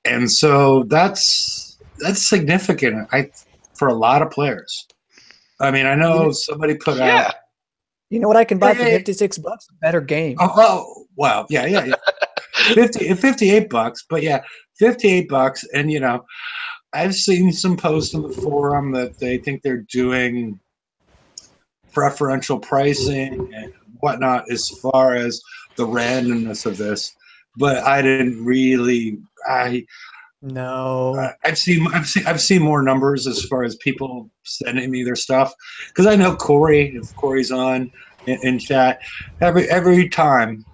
and so that's significant. For a lot of players. I mean, I know somebody put out. You know what I can buy for $56? A better game. Oh, wow, yeah. $58, but yeah, $58, and I've seen some posts on the forum that they think they're doing preferential pricing and whatnot as far as the randomness of this, but I didn't really. No. I've seen more numbers as far as people sending me their stuff, because I know Corey. If Corey's on in chat, every time.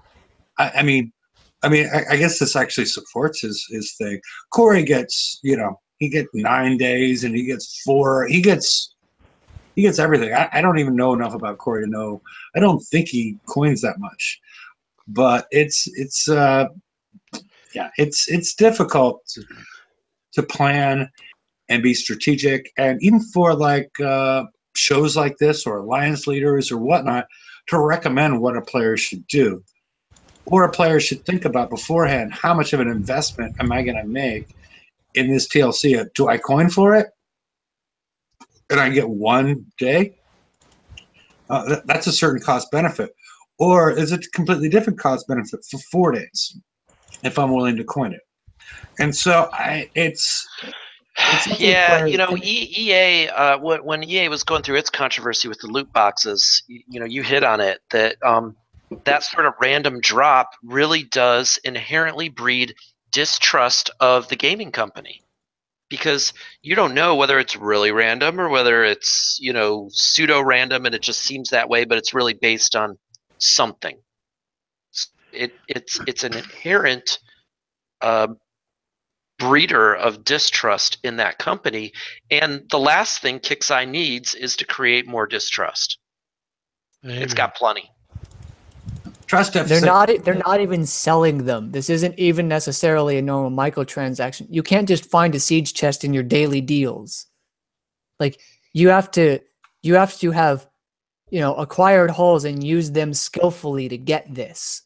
I guess this actually supports his thing. Corey gets, he gets 9 days, and he gets 4. He gets everything. I don't even know enough about Corey to know. I don't think he coins that much, but it's difficult to plan and be strategic, and even for shows like this or alliance leaders or whatnot, to recommend what a player should do. Or a player should think about beforehand, how much of an investment am I going to make in this TLC? Do I coin for it? And I get 1 day? That's a certain cost benefit. Or is it a completely different cost benefit for 4 days if I'm willing to coin it? And so it's yeah, EA, when EA was going through its controversy with the loot boxes, you hit on it, that that sort of random drop really does inherently breed distrust of the gaming company, because you don't know whether it's really random or whether it's pseudo random and it just seems that way, but it's really based on something. It's an inherent breeder of distrust in that company, and the last thing KIXEYE needs is to create more distrust. Amen. It's got plenty. Trust deficit. They're not even selling them. This isn't even necessarily a normal microtransaction. You can't just find a siege chest in your daily deals. Like you have to have, acquired holes and use them skillfully to get this.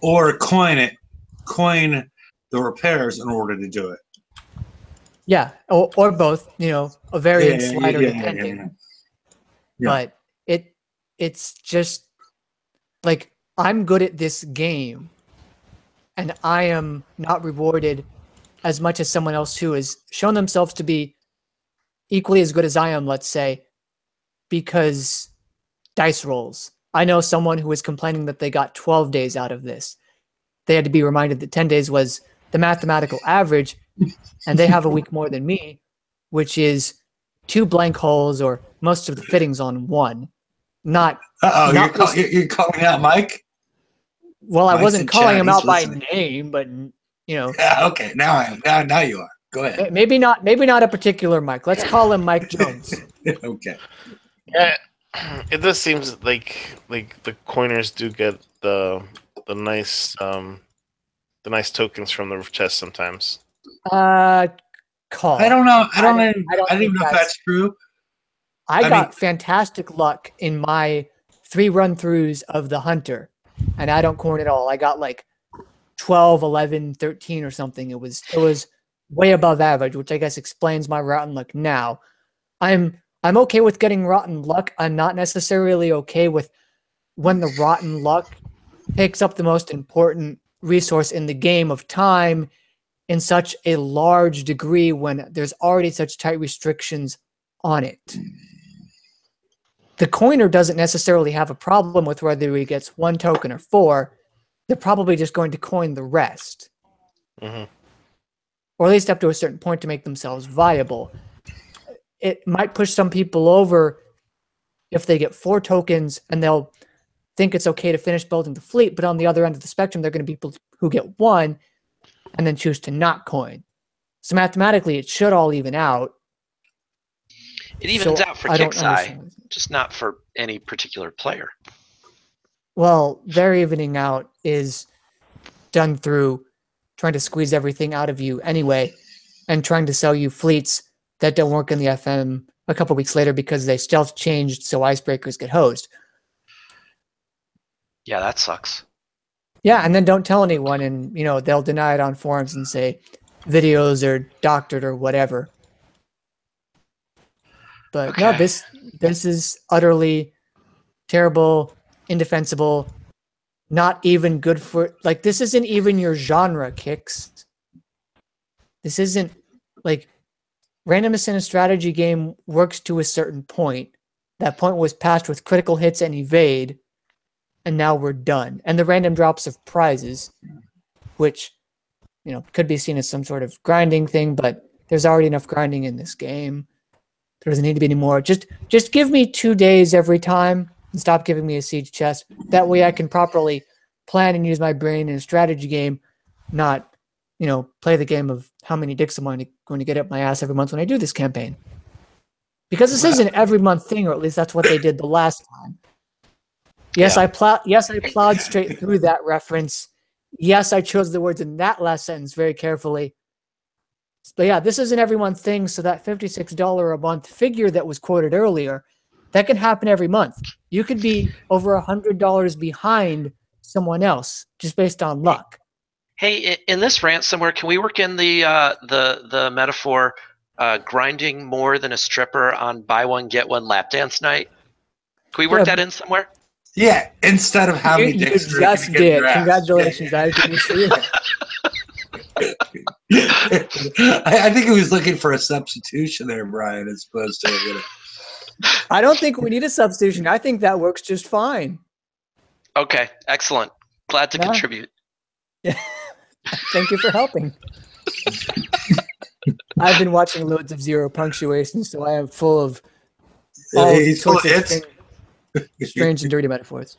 Or coin the repairs in order to do it. Yeah, or both, a variant slider depending. Yeah. But it's just like I'm good at this game and I am not rewarded as much as someone else who has shown themselves to be equally as good as I am, let's say, because dice rolls. I know someone who was complaining that they got 12 days out of this. They had to be reminded that 10 days was the mathematical average, and they have a week more than me, which is 2 blank holes or most of the fittings on one. Not. You're calling out Mike? Well, I Mike's wasn't in calling chat, him he's out by listening. name, but Yeah, okay. Now I am. Now you are. Go ahead. maybe not a particular Mike. Let's call him Mike Jones. Okay. Yeah, it does seems like the coiners do get the nice tokens from the chest sometimes. Call. I don't know. I don't think even know if that's true. I got fantastic luck in my 3 run-throughs of the Hunter, and I don't coin at all. I got like 12, 11, 13 or something. It was way above average, which I guess explains my rotten luck now. I'm okay with getting rotten luck. I'm not necessarily okay with when the rotten luck takes up the most important resource in the game of time in such a large degree when there's already such tight restrictions on it. The coiner doesn't necessarily have a problem with whether he gets 1 token or 4. They're probably just going to coin the rest. Mm-hmm. Or at least up to a certain point to make themselves viable. It might push some people over if they get 4 tokens and they'll think it's okay to finish building the fleet, but on the other end of the spectrum, they're going to be people who get 1 and then choose to not coin. So mathematically, it should all even out. It evens out for Kick's Eye, just not for any particular player. Well, their evening out is done through trying to squeeze everything out of you anyway and trying to sell you fleets that don't work in the FM a couple weeks later because they stealth changed so icebreakers get hosed. Yeah, that sucks. Yeah, and then don't tell anyone, and they'll deny it on forums and say videos are doctored or whatever. But Okay. no, this is utterly terrible, indefensible, not even good for this isn't even your genre, Kicks. This isn't randomness in a strategy game works to a certain point. That point was passed with critical hits and evade, and now we're done. And the random drops of prizes, which could be seen as some sort of grinding thing, but there's already enough grinding in this game. There doesn't need to be any more. Just give me 2 days every time and stop giving me a siege chest. That way I can properly plan and use my brain in a strategy game, not, play the game of how many dicks am I going to get up my ass every month when I do this campaign. Because this isn't an every month thing, or at least that's what they did the last time. Yes, yeah. I plowed straight through that reference. Yes, I chose the words in that last sentence very carefully. But yeah, this is an every month thing, so that $56 a month figure that was quoted earlier, that can happen every month. You could be over $100 behind someone else just based on luck. Hey, in this rant somewhere, can we work in the metaphor grinding more than a stripper on buy one get one lap dance night? Can we work that in somewhere? Yeah, instead of how many dicks you just did. Congratulations, I didn't see that. I think he was looking for a substitution there, Brian, as opposed to I don't think we need a substitution. I think that works just fine. Okay, excellent. Glad to contribute. Yeah. Thank you for helping. I've been watching loads of Zero Punctuation, so I am full of all sorts of strange and dirty metaphors.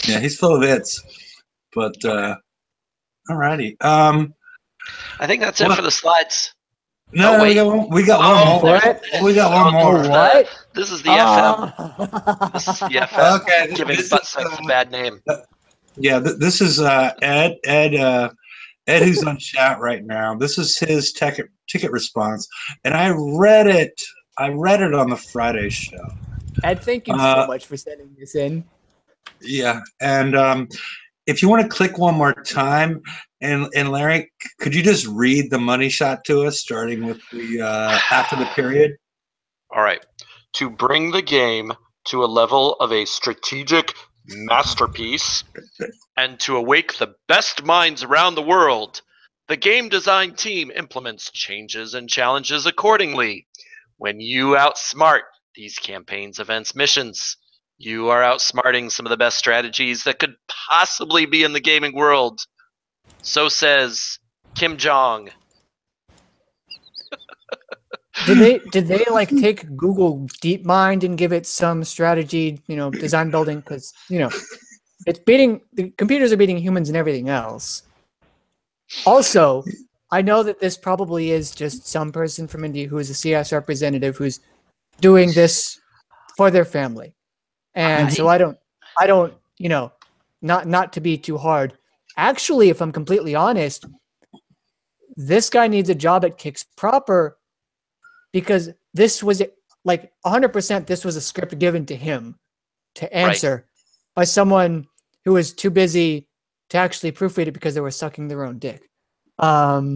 Yeah, he's full of hits. But alrighty. I think that's it for the slides. No, we got one more. We got one more. What? This is the FM. This is the FM. Okay, giving butt sex a bad name. Yeah, this is Ed. Ed Ed, who's on chat right now. This is his ticket response, and I read it. I read it on the Friday show. Ed, thank you so much for sending this in. Yeah, and if you want to click one more time, and Larry, could you just read the money shot to us, starting with the after the period? All right. To bring the game to a level of a strategic masterpiece and to awake the best minds around the world, the game design team implements changes and challenges accordingly. When you outsmart these campaigns, events, missions, you are outsmarting some of the best strategies that could possibly be in the gaming world. So says Kim Jong. Did they like take Google DeepMind and give it some strategy, design building? Because it's beating the computers are beating humans and everything else. Also, I know that this probably is just some person from India who is a CS representative who's doing this for their family, and so I don't, not to be too hard. Actually, if I'm completely honest, this guy needs a job at Kicks proper. Because this was like 100%, this was a script given to him to answer by someone who was too busy to actually proofread it because they were sucking their own dick. At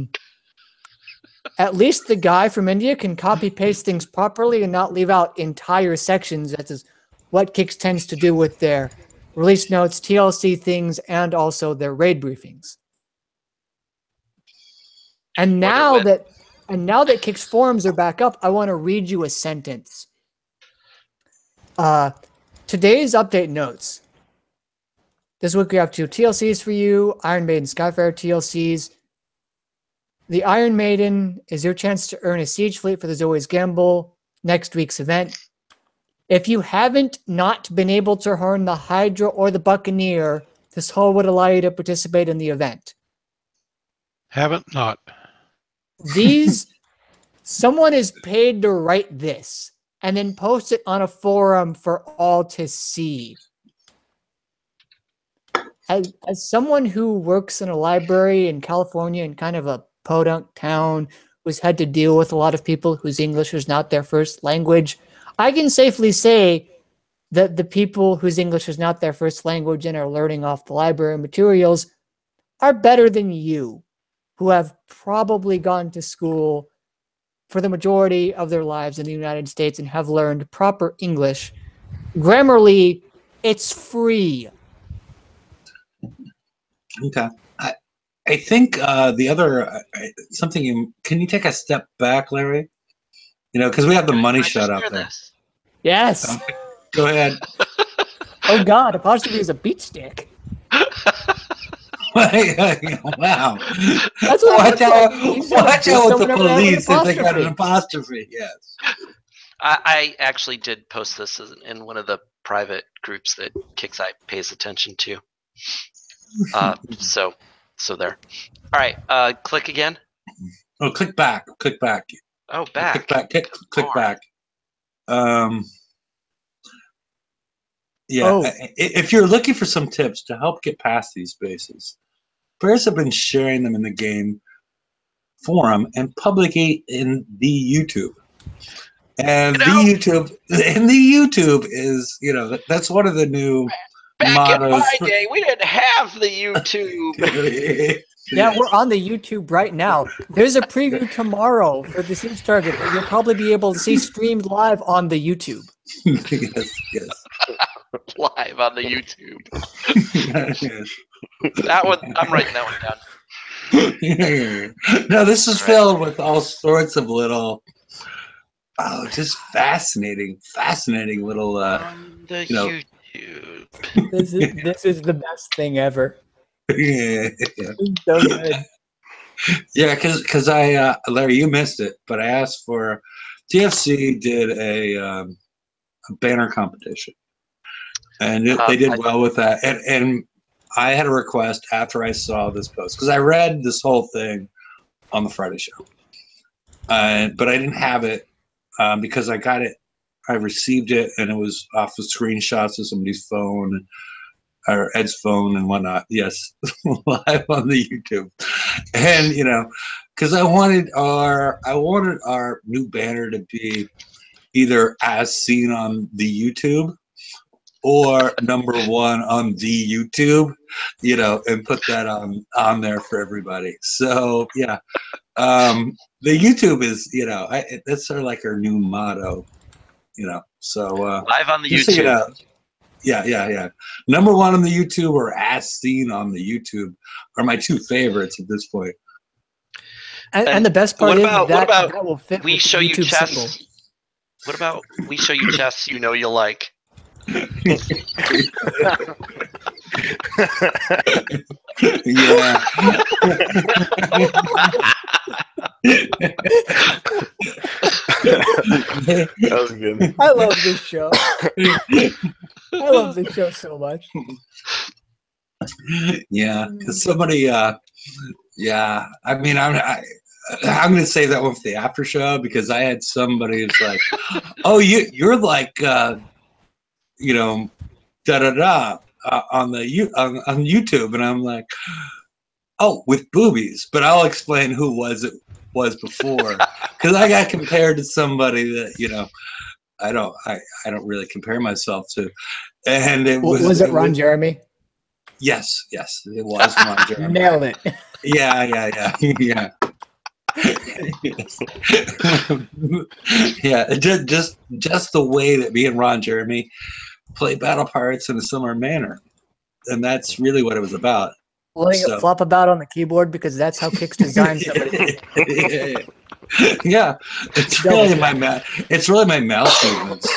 least the guy from India can copy paste things properly and not leave out entire sections. That is what Kicks tends to do with their release notes, TLC things, and also their raid briefings. And now that Kicks forums are back up, I want to read you a sentence. Today's update notes. This week we have 2 TLCs for you, Iron Maiden Skyfire TLCs. The Iron Maiden is your chance to earn a siege fleet for the Zoe's Gamble next week's event. If you haven't not been able to earn the Hydra or the Buccaneer, this hull would allow you to participate in the event. Haven't not. Someone is paid to write this and then post it on a forum for all to see. As someone who works in a library in California in kind of a podunk town who's had to deal with a lot of people whose English is not their first language, I can safely say that the people whose English is not their first language and are learning off the library materials are better than you, who have probably gone to school for the majority of their lives in the United States and have learned proper English. Grammarly, it's free. Okay. I think the other something can you take a step back, Larry? Because we have the money shot out there. Yes. Go ahead. Oh God, apostrophe is a beat stick. Wow. That's what watch out with the police if they got an apostrophe. Yes. I actually did post this in one of the private groups that KicksEye pays attention to. So there. All right. Click again. Oh, click back. Click back. Oh, back. Click back. Yeah. Oh. If you're looking for some tips to help get past these bases, players have been sharing them in the game forum and publicly in the YouTube. And the YouTube is, that's one of the new Back mottos. in my day, we didn't have the YouTube. Yeah, we're on the YouTube right now. There's a preview tomorrow for the Siege Target that you'll probably be able to see streamed live on the YouTube. Yes. Live on the YouTube. That one, I'm writing that one down. No, this is filled with all sorts of little, just fascinating little, YouTube. This is the best thing ever. Yeah. So good. Yeah, because Larry, you missed it, but I asked for TFC did a banner competition, and they did well with that. And I had a request after I saw this post because I read this whole thing on the Friday show, but I didn't have it because I received it and it was off of screenshots of somebody's phone. or Ed's phone and whatnot. Yes, live on the YouTube, and because I wanted our new banner to be either as seen on the YouTube or #1 on the YouTube, and put that on there for everybody. So yeah, the YouTube is that's sort of like our new motto, So Live on the just so you YouTube. know, yeah. #1 on the YouTube or as seen on the YouTube are my two favorites at this point. And the best part what is about that will fit we with show the you YouTube chess? symbol. What about we show you chess you know you'll like? Yeah. That was good. I love this show. I love this show so much. Yeah, because somebody, yeah. I mean, I'm going to save that one for the after show because I had somebody who's like, "Oh, you're like, da da da on YouTube," and I'm like, "Oh, with boobies," but I'll explain who it was before because I got compared to somebody that I don't really compare myself to, and it Was it Ron Jeremy? Yes, it was Ron Jeremy. Nailed it. Yeah. Yeah, just the way that me and Ron Jeremy play Battle Pirates in a similar manner, and that's really what it was about. Letting it flop about on the keyboard because that's how Kix designed somebody. Yeah, it's really my mouse movements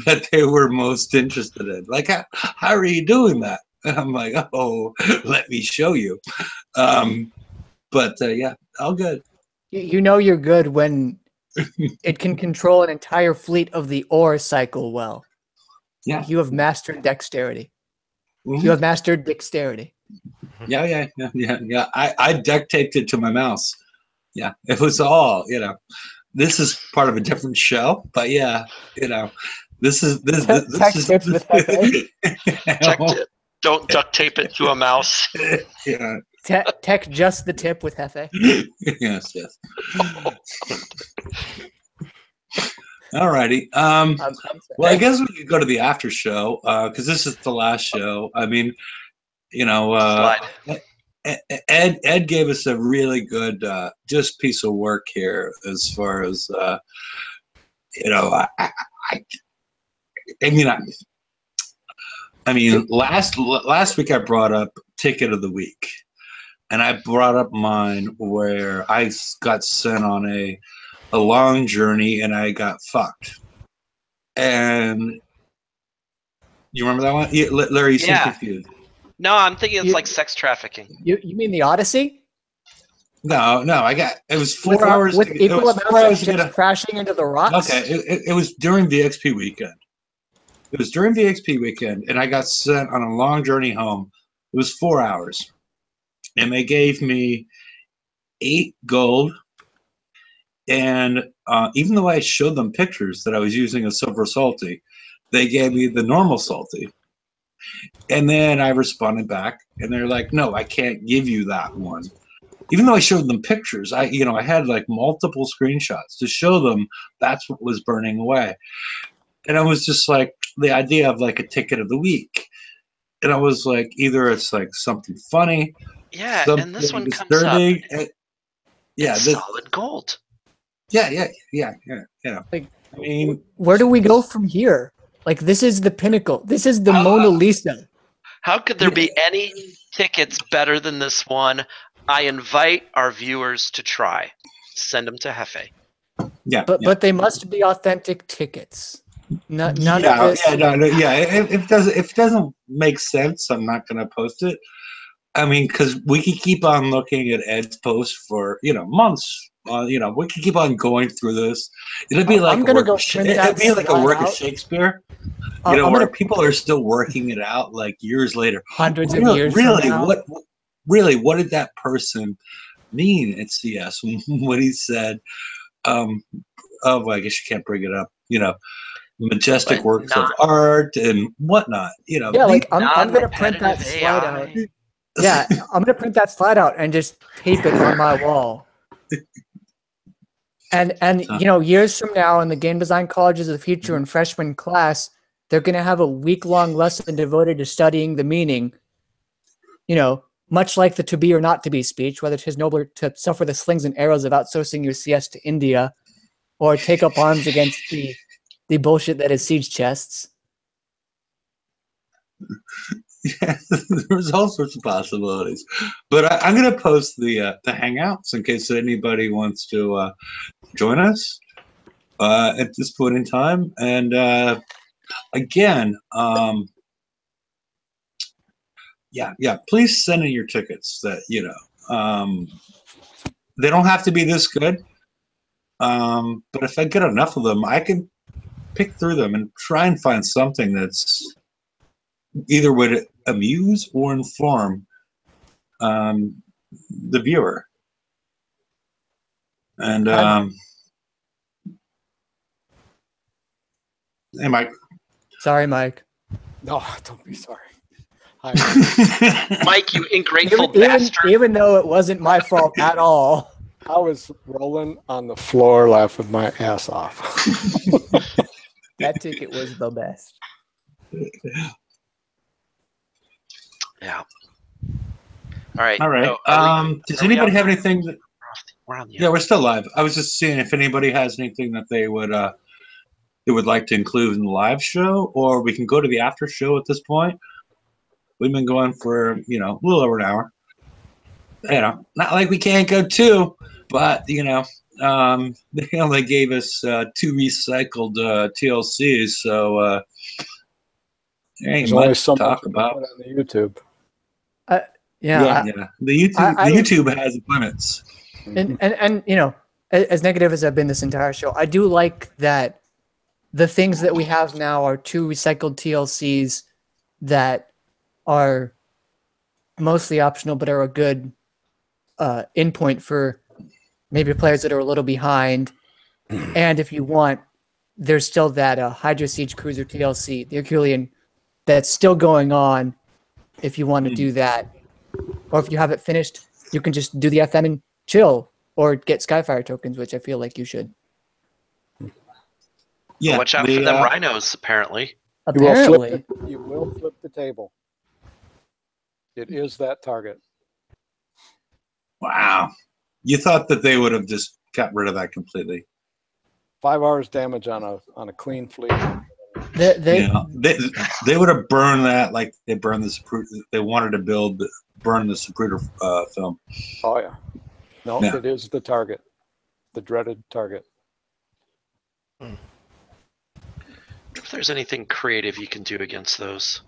that they were most interested in. Like, how are you doing that? And I'm like, oh, let me show you. But yeah, all good. You know you're good when it can control an entire fleet of the ore cycle well. Yeah. You have mastered dexterity. Mm-hmm. You have mastered dexterity. Yeah. I duct taped it to my mouse. Yeah, it was all, This is part of a different show, but yeah, this is Tech tips with Hefe. Don't duct tape it to a mouse. Yeah. Tech just the tip with Hefe. Yes. Alrighty. Well, I guess we could go to the after show because this is the last show. I mean, Ed gave us a really good just piece of work here as far as I mean, last week I brought up ticket of the week, and I brought up mine where I got sent on a long journey and I got fucked. And you remember that one? Yeah, Larry, you seem confused. No, I'm thinking it's like sex trafficking. You mean the Odyssey? No, it was 4 hours. With equal amounts of ships crashing into the rocks? Okay, it was during VXP weekend. It was during VXP weekend, and I got sent on a long journey home. It was 4 hours. And they gave me 8 gold. And even though I showed them pictures that I was using a silver salty, they gave me the normal salty. And then I responded back, and they're like, "No, I can't give you that one." Even though I showed them pictures, I had like multiple screenshots to show them that's what was burning away. And I was just like, the idea of like a ticket of the week. And I was like, either it's like something funny. Yeah, and this one disturbing. comes up. It's solid gold. Yeah. Like, I mean, where do we go from here? Like, this is the pinnacle. This is the Mona Lisa. How could there be any tickets better than this one? I invite our viewers to try. Send them to Hefe. Yeah, but they must be authentic tickets. None of this. If it doesn't make sense, I'm not going to post it. I mean, because we could keep on looking at Ed's post for months. We could keep on going through this. It'd be like a work of Shakespeare. Where people are still working it out like years later. Hundreds of years. Really, what did that person mean at CS when he said, "Oh, well, I guess you can't bring it up." majestic But works of not- art and whatnot. You know, Yeah, like I'm gonna print that non-repetitive slide AI. out. Yeah, I'm gonna print that slide out and just tape it on my wall. And you know, years from now in the game design colleges of the future in freshman class, they're gonna have a week-long lesson devoted to studying the meaning. You know, much like the to be or not to be speech, whether 'tis nobler to suffer the slings and arrows of outsourcing your CS to India, or take up arms against the bullshit that is siege chests. yeah, there's all sorts of possibilities. But I'm going to post the Hangouts in case anybody wants to join us at this point in time. And again, yeah, please send in your tickets. That they don't have to be this good. But if I get enough of them, I can pick through them and try and find something that's either would amuse or inform the viewer. And hey, Mike. Sorry, Mike. No, don't be sorry. Mike, you ingrateful bastard. Even though it wasn't my fault at all. I was rolling on the floor laughing my ass off. That ticket was the best. Yeah. All right. All right. Does anybody have anything that? Yeah, we're still live. I was just seeing if anybody has anything that they would like to include in the live show, or we can go to the after show at this point. We've been going for a little over an hour. Not like we can't go two, but they only gave us 2 recycled TLCs, so there ain't There's only much so to talk much about. on the YouTube. Yeah. The YouTube has limits. And as negative as I've been this entire show, I do like that the things that we have now are 2 recycled TLCs that are mostly optional, but are a good endpoint for maybe players that are a little behind. And if you want, there's still that Hydra Siege Cruiser TLC, the Herculean, that's still going on if you want to do that. Or if you have it finished, you can just do the FM and chill, or get Skyfire tokens, which I feel like you should. Yeah, Watch out for them rhinos, apparently. Apparently. You will flip the table. It is that target. Wow. You thought that they would have just got rid of that completely. 5 hours damage on a clean fleet. They would have burned that like they burned the they wanted to burn the Zapruder film. Oh yeah. No, it is the target. The dreaded target. If there's anything creative you can do against those.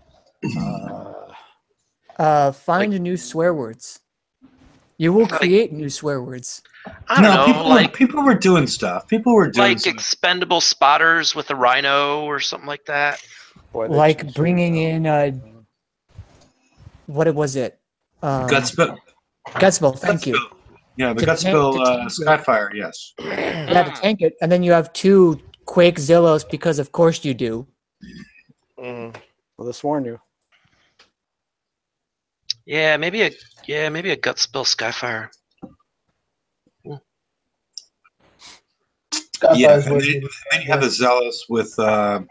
Find new swear words. You will create new swear words. I don't know. People were doing stuff. People were doing like expendable spotters with a rhino or something like that. Boy, like bringing in what was it? Gutspill. Gutspill. Thank you. Yeah, the Gutspill Skyfire. Yes. Yeah, to tank it, and then you have 2 Quake Zillows because of course you do. Well, this warned you. Yeah, maybe a Gutspill Skyfire. Yeah, and then you have the Zealous with I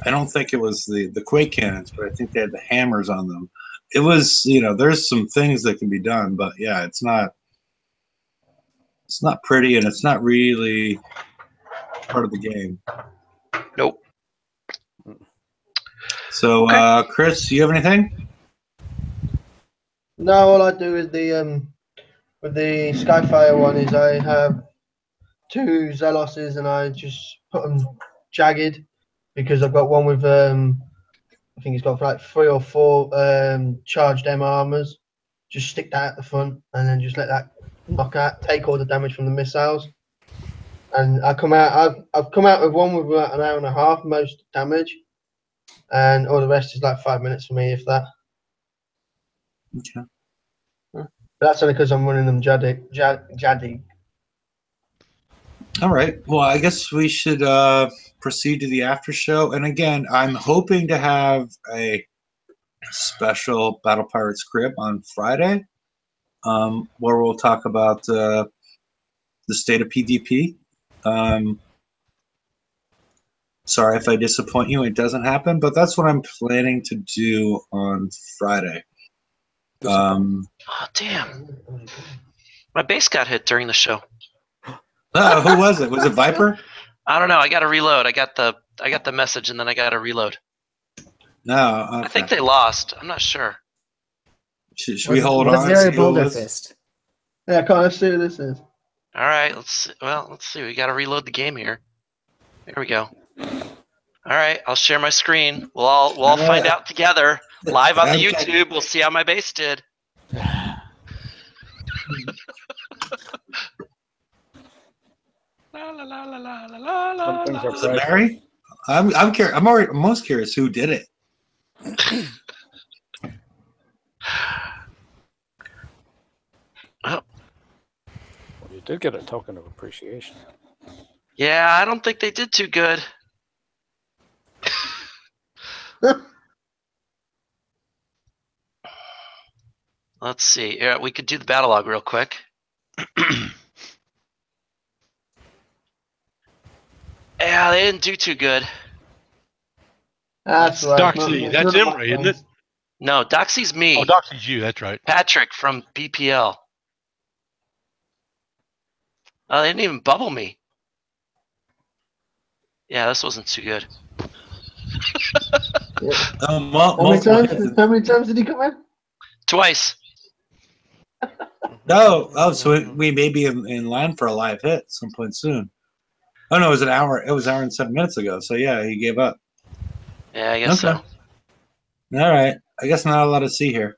don't think it was the Quake cannons, but I think they had the hammers on them. It was, there's some things that can be done, but yeah, it's not pretty, and it's not really part of the game. Nope. So, okay. Chris, do you have anything? No, all I do is with the Skyfire one is I have 2 Zeloses and I just put them jagged because I've got one with I think it's got like 3 or 4 charged M armors. Just stick that at the front and then just let that knock out, take all the damage from the missiles. And I've come out with one with about an hour and a half most damage, and all the rest is like 5 minutes for me, if that. Okay. But that's only because I'm running them jaddy. All right. Well, I guess we should proceed to the after show. And again, I'm hoping to have a special Battle Pirates Crib on Friday, where we'll talk about the state of PvP. Sorry if I disappoint you. It doesn't happen, but that's what I'm planning to do on Friday. Oh damn! My base got hit during the show. Who was it? Was it Viper? I don't know. I got to reload. I got the message, and then I got to reload. No, okay. I think they lost. I'm not sure. Should we hold on? Legendary Boulder Fist. Yeah, can't I see who this is? All right, let's see. We got to reload the game here. There we go. All right, I'll share my screen. We'll all find out together live on the YouTube. We'll see how my base did. La, la, la, la, la, la, la, Some things are Was it Mary? I'm curious. I'm most curious who did it. Oh. Well, you did get a token of appreciation. Yeah, I don't think they did too good. Let's see. Yeah, we could do the battle log real quick. Yeah, they didn't do too good. That's right. Doxy, that's Imre, isn't it? No, Doxy's me. Oh, Doxy's you. That's right. Patrick from BPL. Oh, they didn't even bubble me. Yeah, this wasn't too good. How many times did he come in? Twice. No. Oh, so we may be in line for a live hit at some point soon. Oh no, it was an hour. It was an hour and 7 minutes ago. So yeah, he gave up. Yeah, I guess so. All right. I guess not a lot to see here.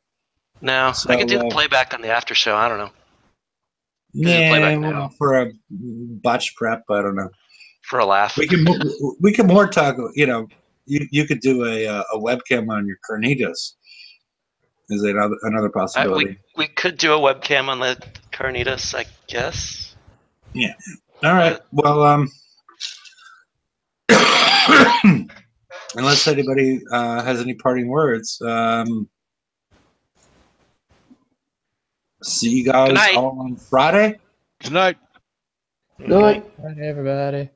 No, So, I could do the playback on the after show. I don't know. Yeah, playback now. for a botch prep, I don't know. For a laugh. We can more talk. You know, you could do a webcam on your Carnitas. Is another possibility? We could do a webcam on the Carnitas, I guess. Yeah. All right. Well, unless anybody has any parting words, see you guys all on Friday. Good night. Good night. Hey, everybody.